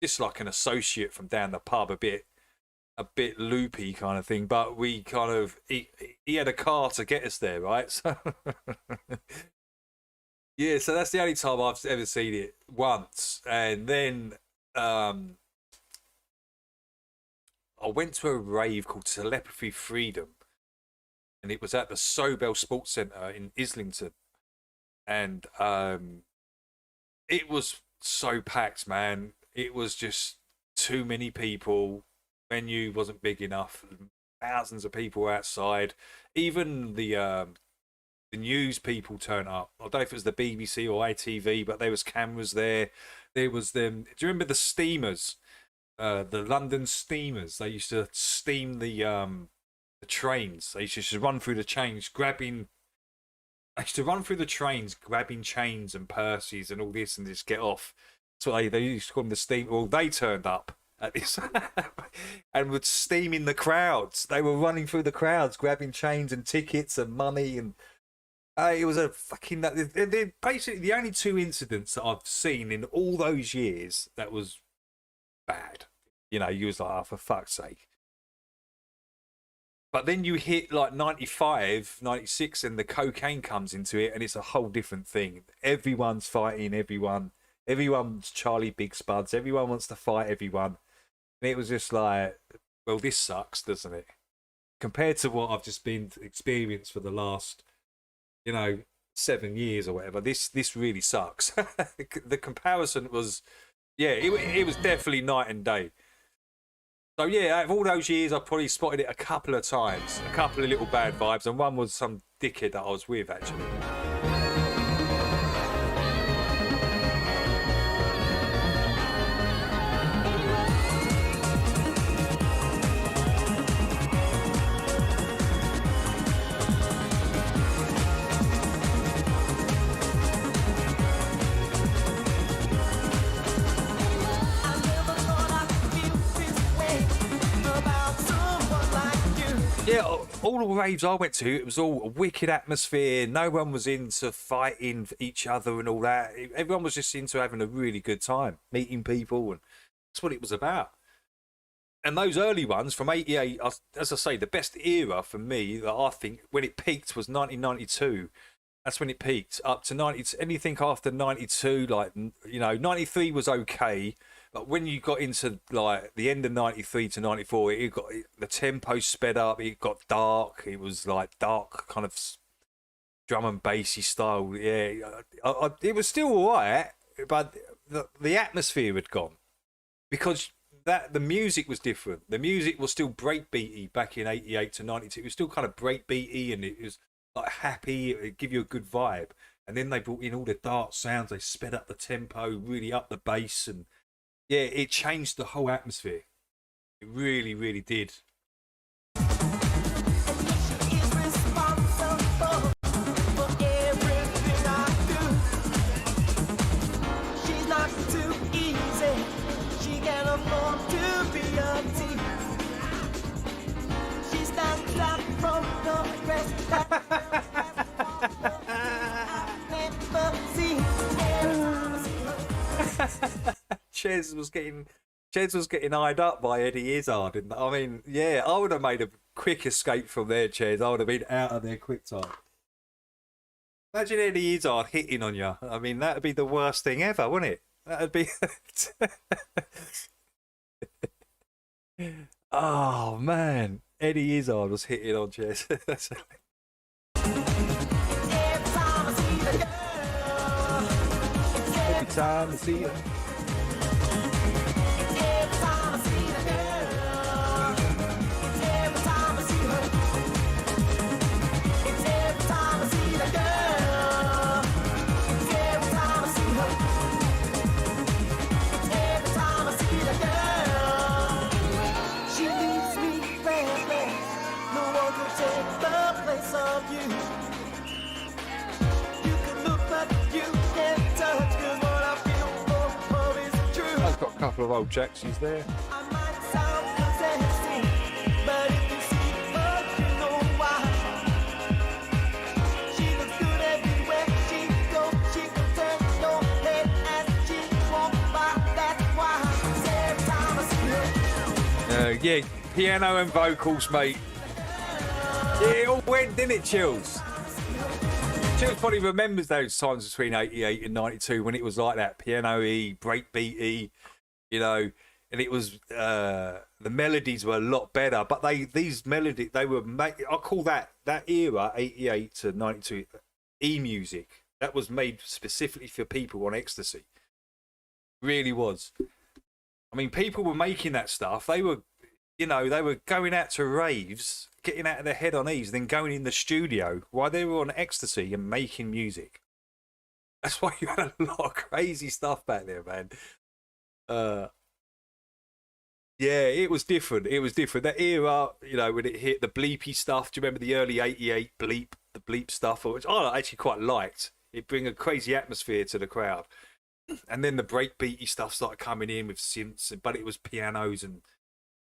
just like an associate from down the pub, a bit loopy kind of thing. But we kind of he had a car to get us there, right? So yeah, so that's the only time I've ever seen it, once, and then. I went to a rave called Telepathy Freedom, and it was at the Sobel Sports Centre in Islington, and it was so packed, man. It was just too many people. Venue wasn't big enough. Thousands of people outside. Even the news people turned up. I don't know if it was the BBC or ITV, but there was cameras there. There was them. Do you remember the steamers? The London steamers. They used to steam the trains. They used to just run through the chains, grabbing. I used to run through the trains, grabbing chains and purses and all this, and just get off. That's what they used to call them, the steam. Well, they turned up at this and were steaming the crowds. They were running through the crowds, grabbing chains and tickets and money, and it was a fucking. They're basically the only two incidents that I've seen in all those years that was bad. You know, you was like, oh, for fuck's sake. But then you hit like 95, 96, and the cocaine comes into it, and it's a whole different thing. Everyone's fighting everyone. Everyone's Charlie Big Spuds. Everyone wants to fight everyone. And it was just like, well, this sucks, doesn't it? Compared to what I've just been experienced for the last, 7 years or whatever, this really sucks. The comparison was, yeah, it was definitely night and day. So yeah, out of all those years, I've probably spotted it a couple of times, a couple of little bad vibes, and one was some dickhead that I was with actually. Yeah, all the raves I went to, it was all a wicked atmosphere. No one was into fighting each other and all that. Everyone was just into having a really good time, meeting people, and that's what it was about. And those early ones from 88, as I say, the best era for me that I think when it peaked was 1992. That's when it peaked. Up to 90, anything after 92, 93 was okay. But when you got into like the end of 93 to 94, the tempo sped up. It got dark. It was like dark kind of drum and bassy style. Yeah, it was still alright, but the atmosphere had gone because the music was different. The music was still breakbeaty back in 88 to 92. It was still kind of breakbeaty, and it was like happy. It'd give you a good vibe. And then they brought in all the dark sounds. They sped up the tempo, really up the bass, and yeah, it changed the whole atmosphere. It really, really did. Ches was getting eyed up by Eddie Izzard, and I mean, yeah, I would have made a quick escape from there, Ches. I would have been out of there quick time. Imagine Eddie Izzard hitting on you. I mean, that would be the worst thing ever, wouldn't it? That would be. Oh man, Eddie Izzard was hitting on Ches. Every time I see her. I've got a couple of old Jacksies there. Yeah, piano and vocals, mate. Yeah, it all went, didn't it, Chills? Chills probably remembers those times between 88 and 92 when it was like that, piano-y, breakbeat-y, you know, and it was, the melodies were a lot better, but I call that era, 88 to 92, e-music. That was made specifically for people on ecstasy. Really was. I mean, people were making that stuff. They were going out to raves, getting out of their head on ease, then going in the studio while they were on ecstasy and making music. That's why you had a lot of crazy stuff back there, man. Yeah, it was different. It was different. That era, when it hit the bleepy stuff. Do you remember the early 88 bleep, the bleep stuff, which I actually quite liked. It bring a crazy atmosphere to the crowd. And then the breakbeaty stuff started coming in with synths, but it was pianos and it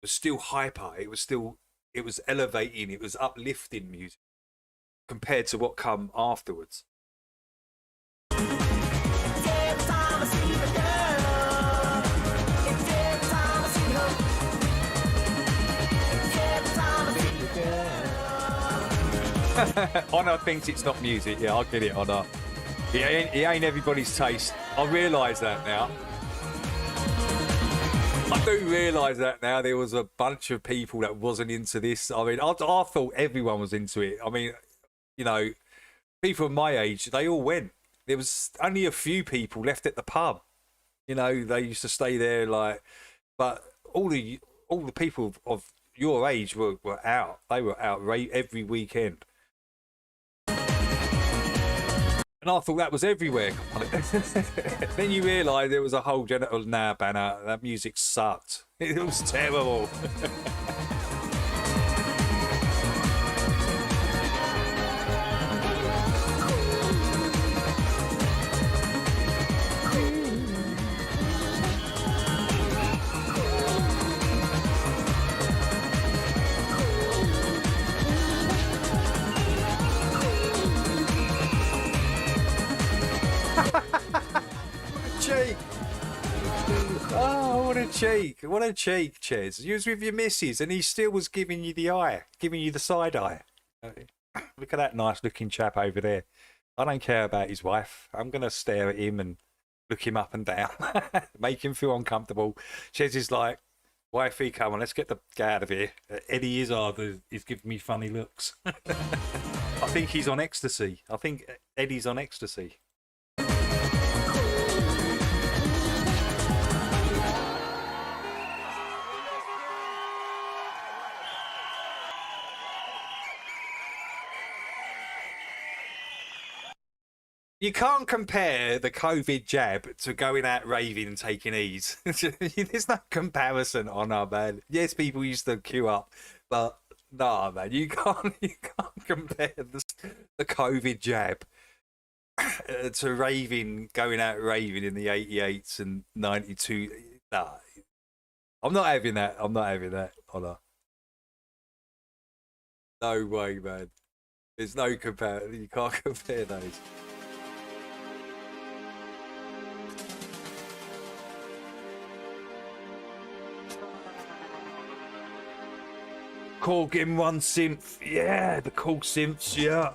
was still hyper. It was elevating. It was uplifting music compared to what come afterwards. Honor thinks it's not music. Yeah, I'll get it, Honor. He ain't everybody's taste. I realise that now. I do realise that now. There was a bunch of people that wasn't into this. I mean, I thought everyone was into it. I mean, people of my age, they all went. There was only a few people left at the pub. They used to stay there, but all the people of your age were out. They were out every weekend. And I thought that was everywhere. Then you realise there was a whole general banner. That music sucked. It was terrible. Cheek. Oh, what a cheek. What a cheek, Ches. You was with your missus and he still was giving you the eye, giving you the side eye. Look at that nice looking chap over there. I don't care about his wife. I'm going to stare at him and look him up and down, make him feel uncomfortable. Ches is like, wifey, come on, let's get the guy out of here. Eddie Izzard is giving me funny looks. I think he's on ecstasy. I think Eddie's on ecstasy. You can't compare the COVID jab to going out raving and taking E's. There's no comparison on our man. Yes, people used to queue up, but nah, man, you can't compare the COVID jab to raving, going out raving in the 88s and 92. Nah, I'm not having that. I'm not having that. Honor. No way, man. There's no comparison. You can't compare those. Korg M1 synth. Yeah, the cool synths. Yeah.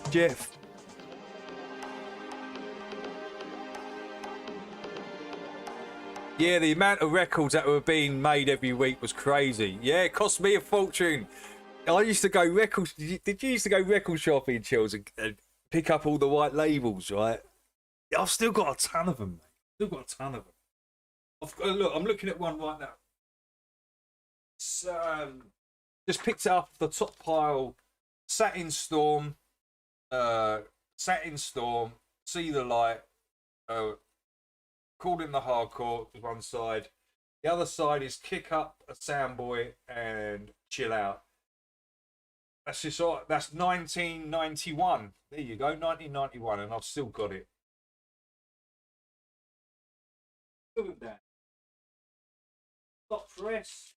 Jeff. Yeah, the amount of records that were being made every week was crazy. Yeah, it cost me a fortune. I used to go record. Did you used to go record shopping, Chills, and pick up all the white labels, right? I've still got a ton of them, mate. Still got a ton of them. Look, I'm looking at one right now. Just picked it up the top pile. Satin Storm. Satin Storm. See the Light. Called in the Hardcore was one side. The other side is Kick Up, a Soundboy, and Chill Out. That's just all. That's 1991. There you go, 1991, and I've still got it. Look at that. Top press.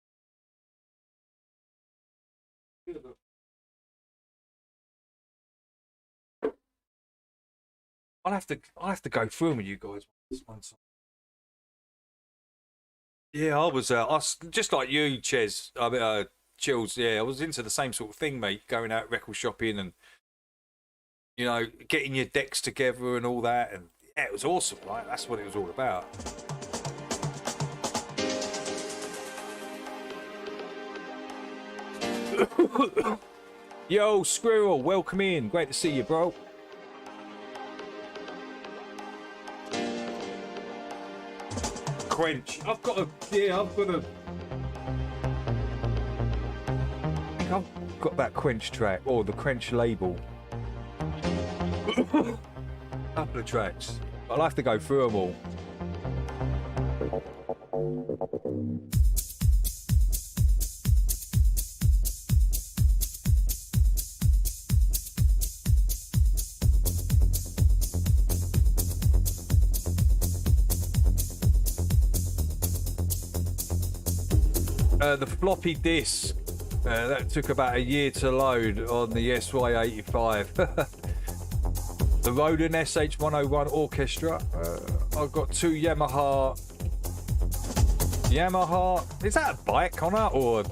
I'll have to go through them with you guys this one time. Yeah, I was just like you, Ches. Chills. Yeah, I was into the same sort of thing, mate. Going out record shopping and getting your decks together and all that, and yeah, it was awesome, right? That's what it was all about. Yo, Squirrel, welcome in. Great to see you, bro. Quench. I've got a. I think I've got that Quench track or the Quench label. Couple of tracks. I'll have to go through them all. The floppy disk that took about a year to load on the SY85. The Roland SH101 Orchestra. I've got two Yamaha. Is that a bike, Connor, or a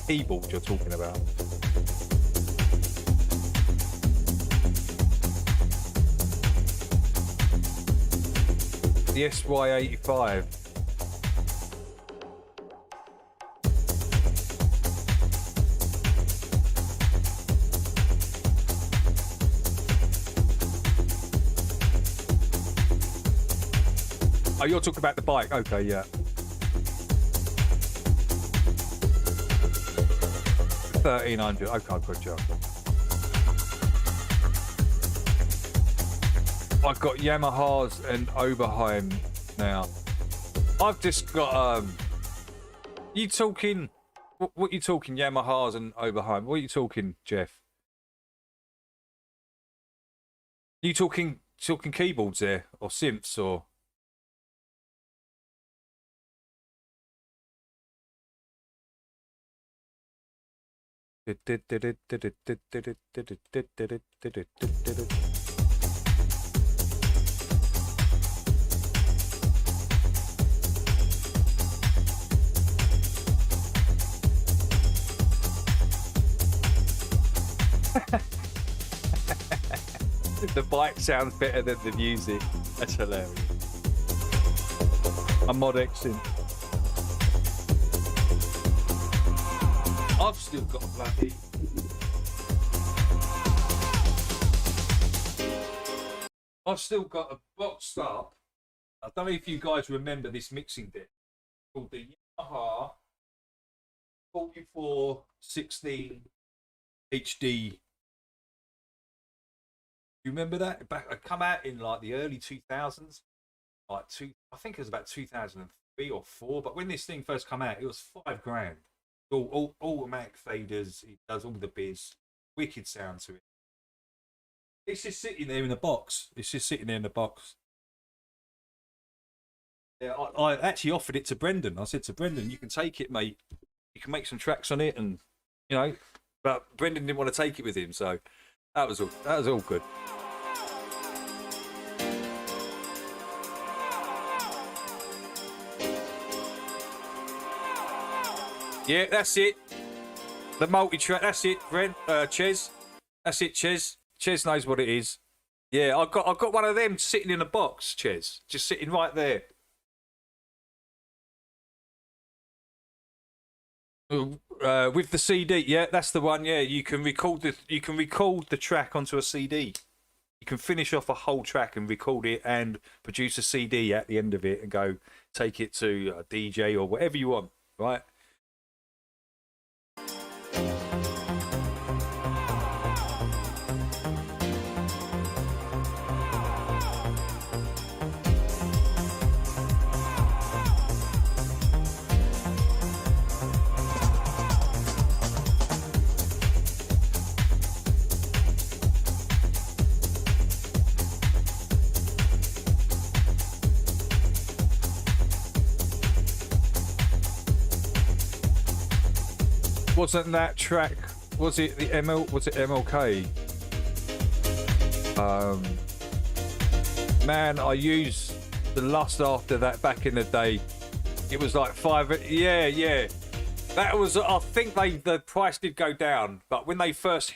keyboard you're talking about? The SY85. Oh, you're talking about the bike. Okay, yeah. 1300. Okay, good job. I've got Yamahas and Oberheim now. I've just got You talking? What you talking? Yamahas and Oberheim. What are you talking, Jeff? You talking keyboards there, or synths, or? The bike sounds better than the music. That's hilarious. I'm mod Xing. I've still got a bloody. I've still got a boxed up. I don't know if you guys remember this mixing deck called the Yamaha 4416 HD You remember that? Back, it come out in like the early 2000s, I think it was about 2003 or four. But when this thing first come out, it was $5 grand. All automatic faders. It does all the biz. Wicked sound to it. It's just sitting there in the box. It's just sitting there in the box. Yeah, I actually offered it to Brendan. I said to Brendan, "You can take it, mate. You can make some tracks on it, and you know." But Brendan didn't want to take it with him, so that was all. That was all good. Yeah, that's it. The multi-track. That's it, Ches. That's it, Ches. Ches knows what it is. Yeah, I've got one of them sitting in a box, Ches, just sitting right there. With the CD, yeah, that's the one. Yeah, you can record the track onto a CD. You can finish off a whole track and record it and produce a CD at the end of it and go take it to a DJ or whatever you want, right? Wasn't that track? Was it the Was it MLK? Man, I used the Lust after that back in the day. It was like yeah. That was. I think the price did go down, but when they first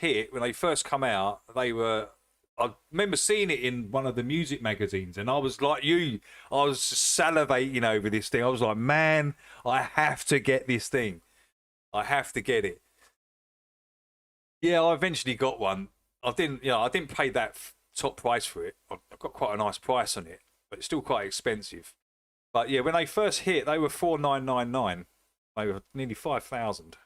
come out, they were. I remember seeing it in one of the music magazines, and I was like you. I was salivating over this thing. I was like, man, I have to get this thing. I have to get it. Yeah, I eventually got one. I didn't pay that top price for it. I got quite a nice price on it, but it's still quite expensive. But yeah, when they first hit, they were 4,999. They were nearly 5,000.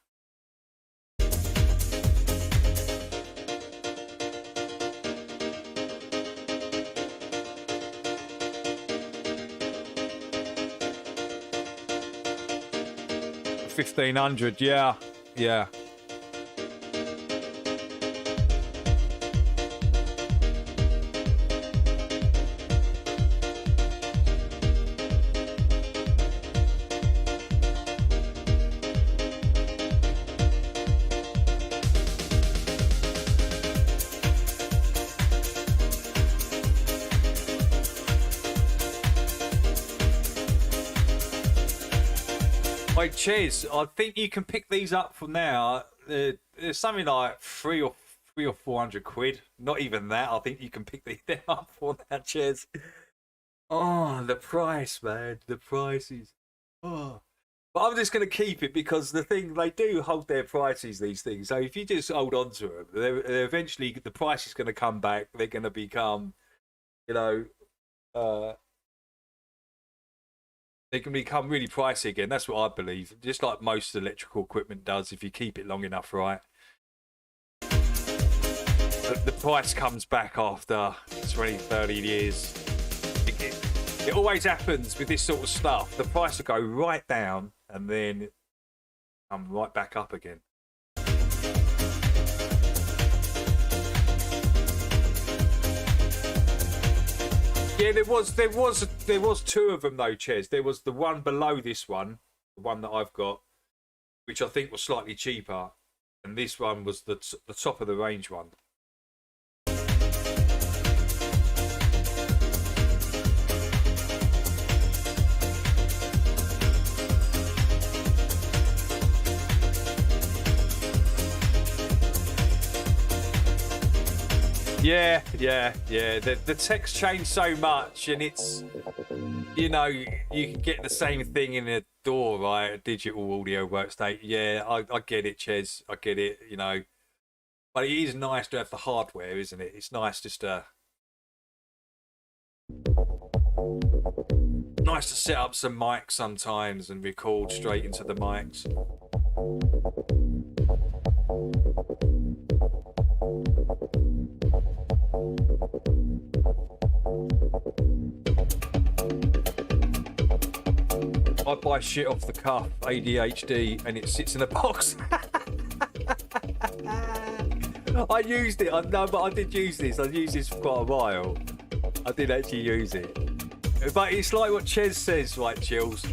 $1,500, yeah. Like Ches, I think you can pick these up from now. There's something like three or 400 quid. Not even that. I think you can pick these up for now, Ches. Oh, the price, man. The price is. Oh, but I'm just going to keep it because the thing they do hold their prices. These things. So if you just hold on to them, they're eventually the price is going to come back. They're going to become, they can become really pricey again. That's what I believe. Just like most electrical equipment does, if you keep it long enough, right? The price comes back after 20, 30 years. It always happens with this sort of stuff. The price will go right down and then come right back up again. Yeah, there was two of them though, Ches. There was the one below this one, the one that I've got, which I think was slightly cheaper, and this one was the top of the range one. Yeah. The tech's changed so much, and it's, you can get the same thing in a DAW, right? A digital audio workstation. Yeah, I get it, Ches. I get it, But it is nice to have the hardware, isn't it? It's nice just to... Nice to set up some mics sometimes and record straight into the mics. buy shit off the cuff, ADHD, and it sits in a box. I used it. No, but I did use this. I used this for quite a while. I did actually use it. But it's like what Ches says, right, Chills?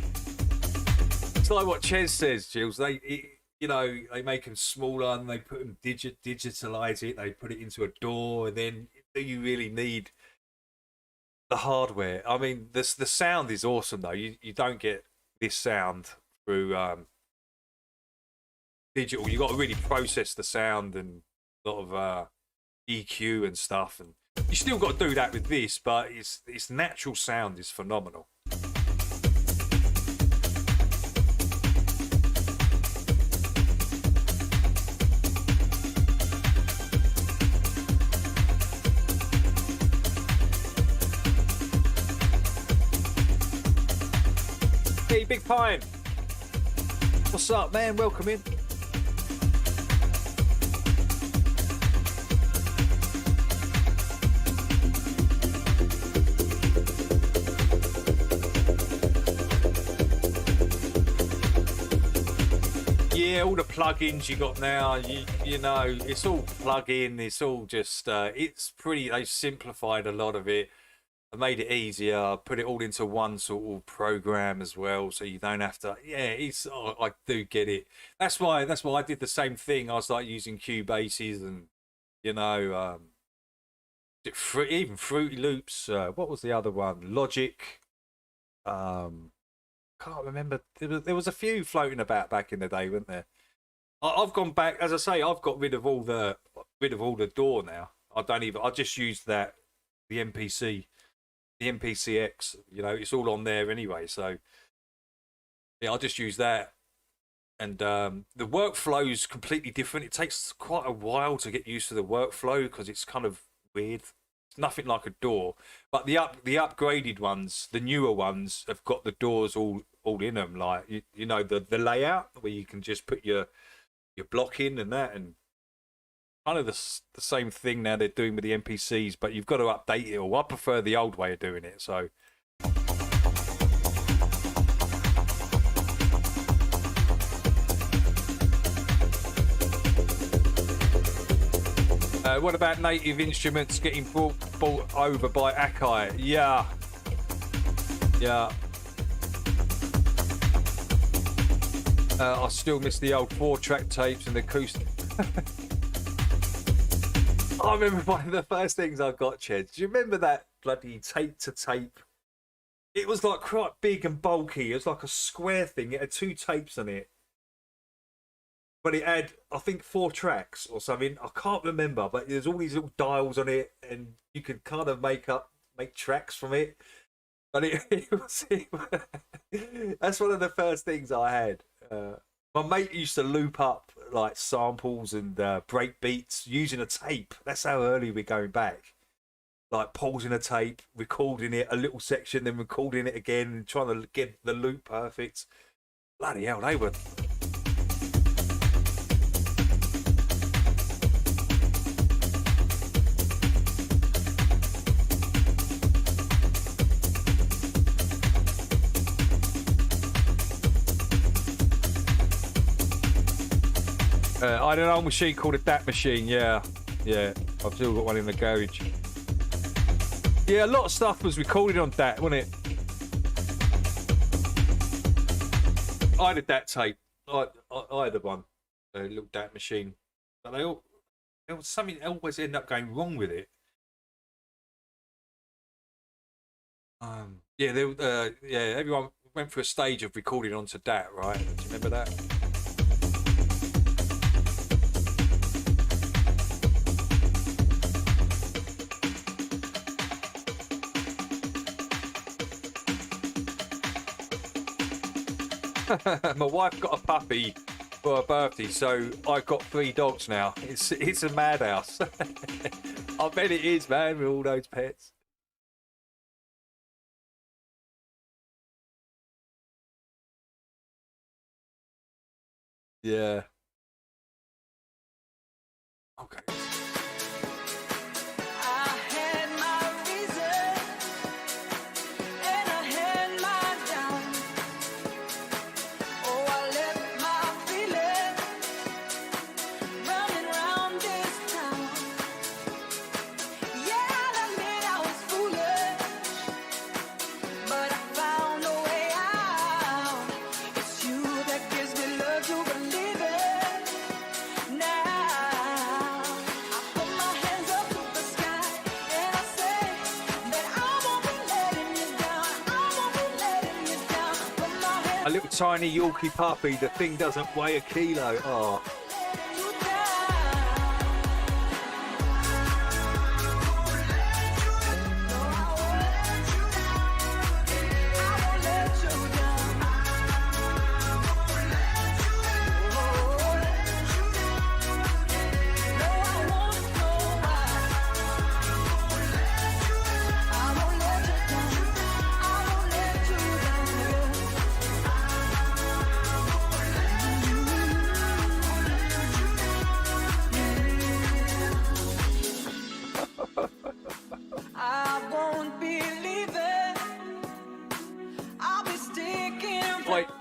It's like what Ches says, Chills. You know, they make them smaller and they put them digitalize it. They put it into a door, and then do you really need the hardware? I mean, the sound is awesome though. You don't get this sound through digital. You got to really process the sound and a lot of EQ and stuff, and you still got to do that with this. But its natural sound is phenomenal. Hey, Big Pine. What's up, man? Welcome in. Yeah, all the plugins you got now, you know, it's all plug-in. It's all just, it's pretty, they've simplified a lot of it. I made it easier, put it all into one sort of program as well, so you don't have to. Yeah, I do get it. That's why I did the same thing. I started using Cubases and, you know, even Fruity Loops. What was the other one? Logic. Can't remember. There was a few floating about back in the day, weren't there? I've gone back, as I say. I've got rid of all the DAW now. I just use the MPC. The MPCX, you know, it's all on there anyway. So yeah, I'll just use that. And the workflow is completely different. It takes quite a while to get used to the workflow because it's kind of weird. It's nothing like a DAW, but the upgraded ones, the newer ones, have got the DAWs all in them. Like you know the layout where you can just put your block in and that, and kind of the same thing now they're doing with the NPCs, but you've got to update it all. I prefer the old way of doing it. So what about Native Instruments getting brought over by Akai? Yeah. I still miss the old 4-track tapes and the acoustic. I remember one of the first things I got, Ched. Do you remember that bloody tape to tape? It was like quite big and bulky. It was like a square thing. It had 2 tapes on it. But it had, I think, 4 tracks or something. I can't remember, but there's all these little dials on it, and you could kind of make tracks from it. But that's one of the first things I had. My mate used to loop up like samples and break beats using a tape. That's how early we're going back. Like pausing a tape, recording it a little section, then recording it again, and trying to get the loop perfect. Bloody hell, they were. I had an old machine called a DAT machine, yeah. I've still got one in the garage. Yeah, a lot of stuff was recorded on DAT, wasn't it? I had a DAT tape. I had one, a little DAT machine. But there was something that always ended up going wrong with it. Everyone went through a stage of recording onto DAT, right? Do you remember that? My wife got a puppy for her birthday, so I've got 3 dogs now. It's a madhouse. I bet it is, man, with all those pets. Yeah. Okay. A little tiny Yorkie puppy. The thing doesn't weigh a kilo. Oh.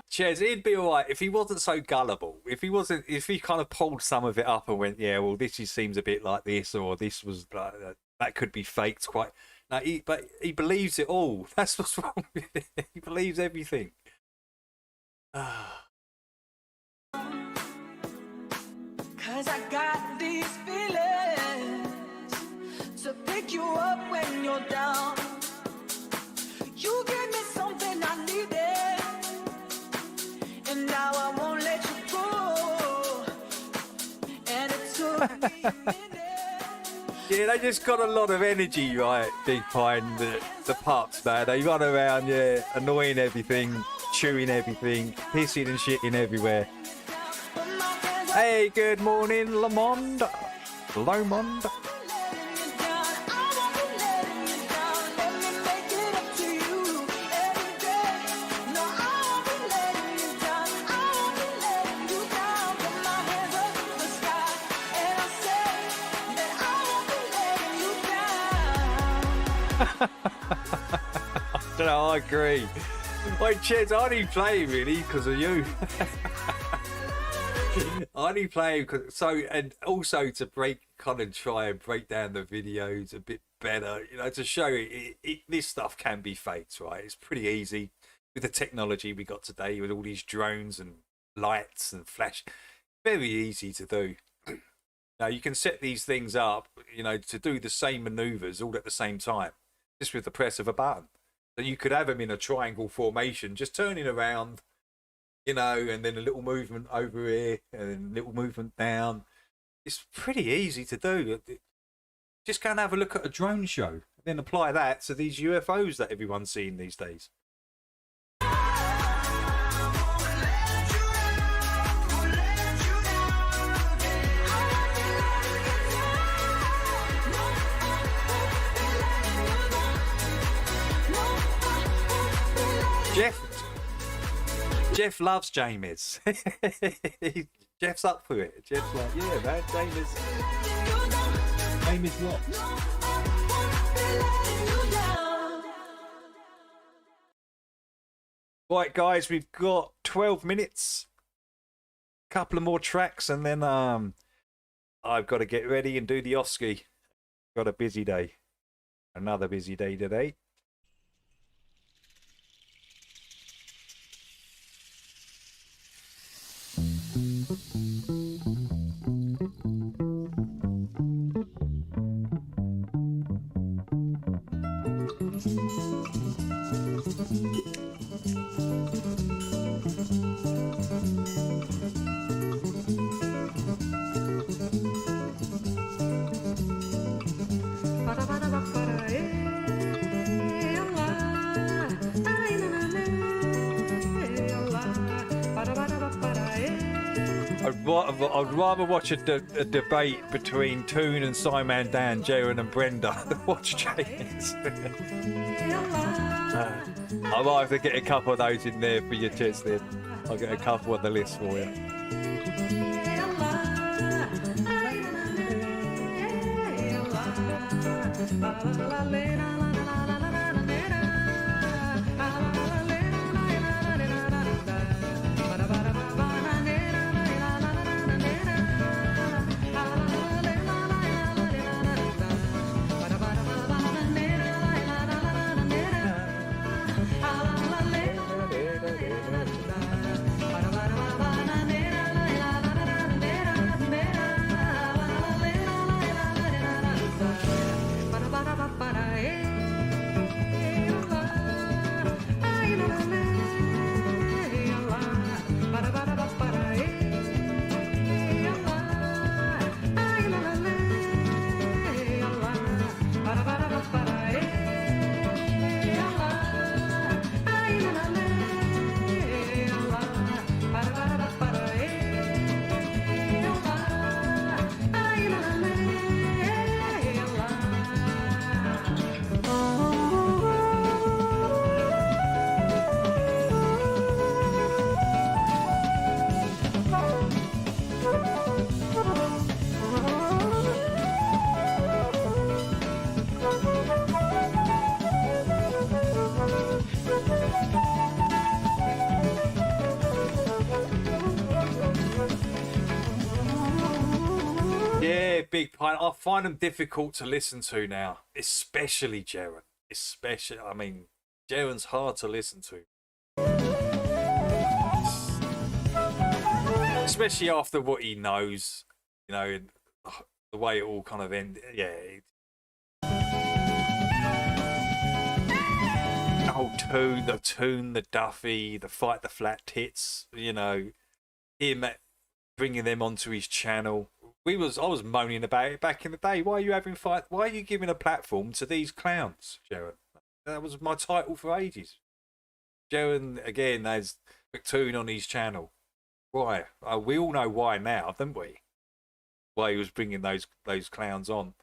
Chez, he'd be all right if he wasn't so gullible. If he kind of pulled some of it up and went, yeah, well, this just seems a bit like this, or this was that could be faked. Quite, no, but he believes it all. That's what's wrong with it. He believes everything. Cause I got these feelings to pick you up when you're down. You give me something I needed. And now I won't let you go. And it took me a minute. Yeah, they just got a lot of energy, right? Big Pine, the pups, man. They run around, yeah, annoying everything, chewing everything, pissing and shitting everywhere. Hey, good morning, Lamond. Lomond. I agree. Wait, Chez, I only play really because of you. I only play and also to try and break down the videos a bit better, to show this stuff can be faked, right? It's pretty easy with the technology we got today with all these drones and lights and flash. Very easy to do. Now you can set these things up, to do the same maneuvers all at the same time, just with the press of a button. So you could have them in a triangle formation, just turning around, and then a little movement over here and then a little movement down. It's pretty easy to do. Just go and have a look at a drone show and then apply that to these UFOs that everyone's seeing these days. Jeff loves James. Jeff's up for it. Jeff's like, yeah, man, James rocks. Right, guys, we've got 12 minutes. A couple of more tracks, and then I've got to get ready and do the off-ski. Got a busy day. Another busy day today. I'd rather watch a debate between Toon and Simon Dan, Jaron and Brenda than watch James. I might have to get a couple of those in there for your chest then. I'll get a couple on the list for you. big part. I find them difficult to listen to now, especially Jaren. Especially, I mean, Jaren's hard to listen to. Especially after what he knows, you know, the way it all kind of ended. Yeah. The whole tune, the Duffy, the fight the flat tits, you know, him bringing them onto his channel. I was moaning about it back in the day. Why are you giving a platform to these clowns, Jaren? That was my title for ages. Jaren, again, has McToon on his channel. Why? We all know why now, don't we? Why he was bringing those clowns on.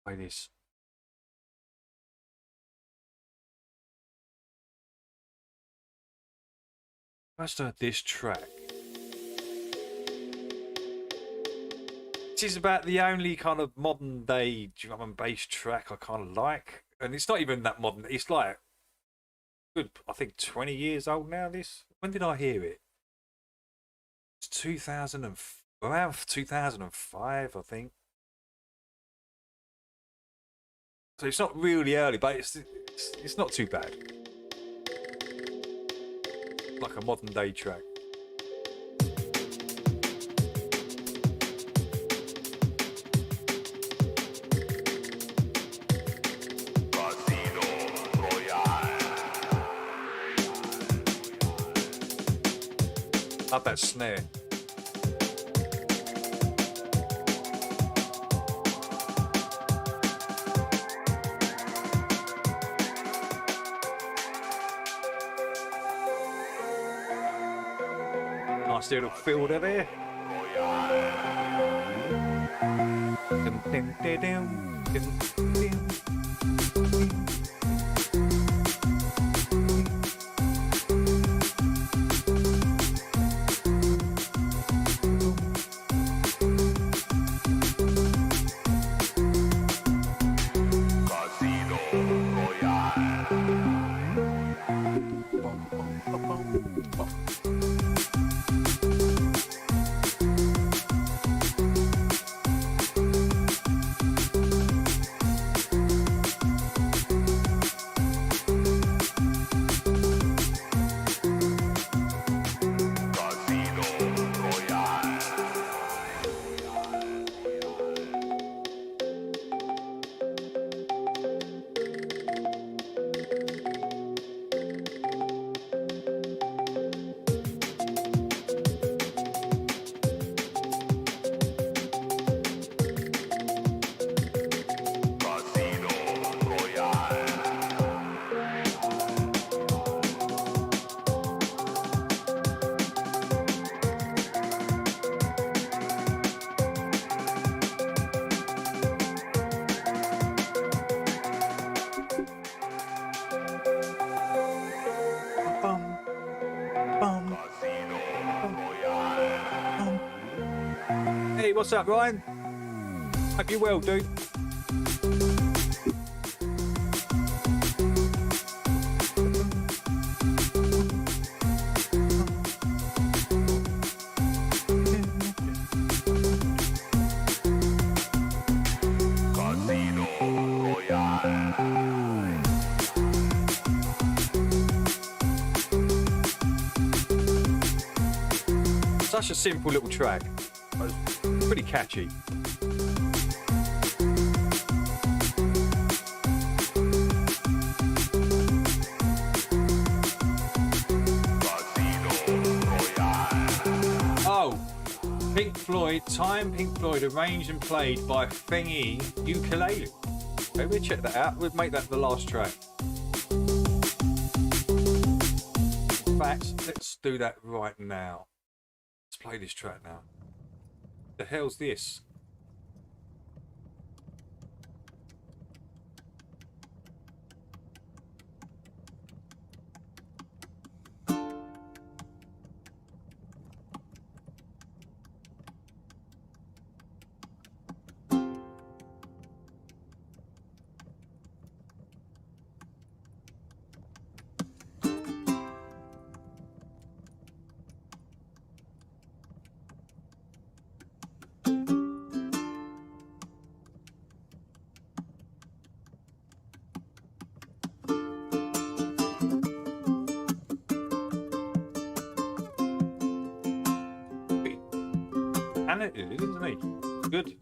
Play this. Must have this track. This is about the only kind of modern day drum and bass track I kind of like, and it's not even that modern. It's like good, I think 20 years old now. This, when did I hear it? It's 2000 and around 2005, I think. So it's not really early, but it's not too bad. Like a modern day track. Love that snare. Nice little fielder there. Hey, what's up, Ryan? Hope you're well, dude. Such a simple little track, but it's pretty catchy. Floyd, Time Pink Floyd, arranged and played by Fengi Ukulele. Okay, we'll check that out. We'll make that the last track. In fact, let's do that right now. Let's play this track now. The hell's this? And it is, isn't it? Good.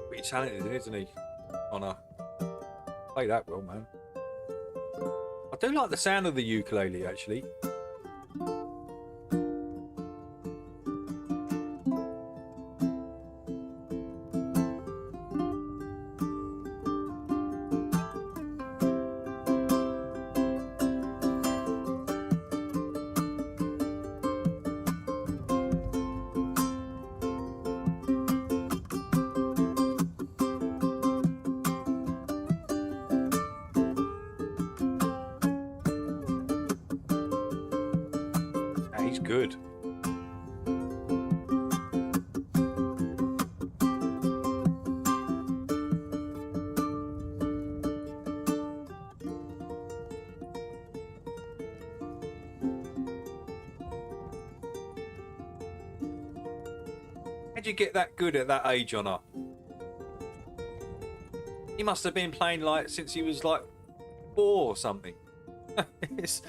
Pretty talented, isn't he? Connor. Play that well, man. I do like the sound of the ukulele, actually. He's good. How'd you get that good at that age, Honor? He must have been playing like since he was like 4 or something. It's...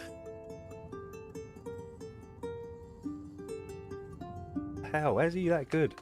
How is he that good?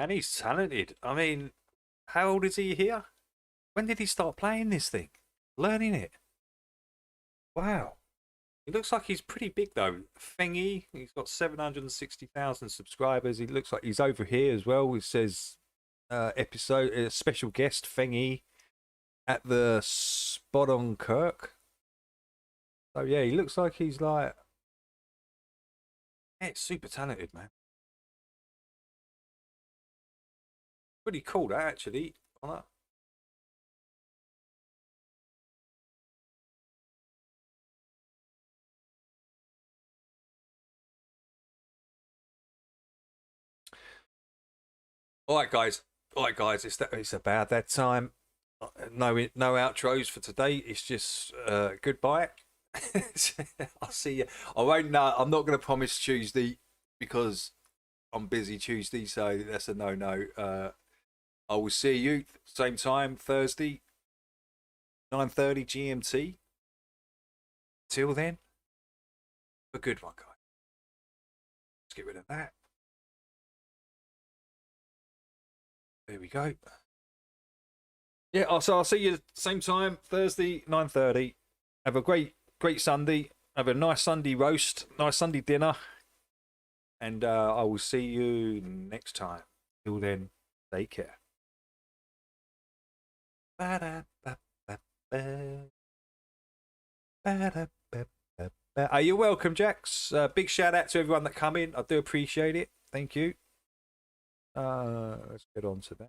And he's talented. I mean, how old is he here? When did he start playing this thing? Learning it? Wow. He looks like he's pretty big though. Fengy, he's got 760,000 subscribers. He looks like he's over here as well. It says episode special guest Fengy at the Spot on Kirk. So yeah, he looks like he's like, yeah, super talented, man. Pretty cool that actually. All right, guys. It's about that time. No outros for today. It's just goodbye. I'll see you. I won't. I'm not going to promise Tuesday because I'm busy Tuesday, so that's a no. I will see you same time Thursday, 9:30 GMT. Till then, a good one, guys. Let's get rid of that. There we go. Yeah, so I'll see you same time Thursday, 9:30. Have a great Sunday. Have a nice Sunday roast, nice Sunday dinner, and I will see you next time. Till then, take care. You're welcome, Jax. Big shout out to everyone that come in. I do appreciate it. Thank you. Let's get on to that.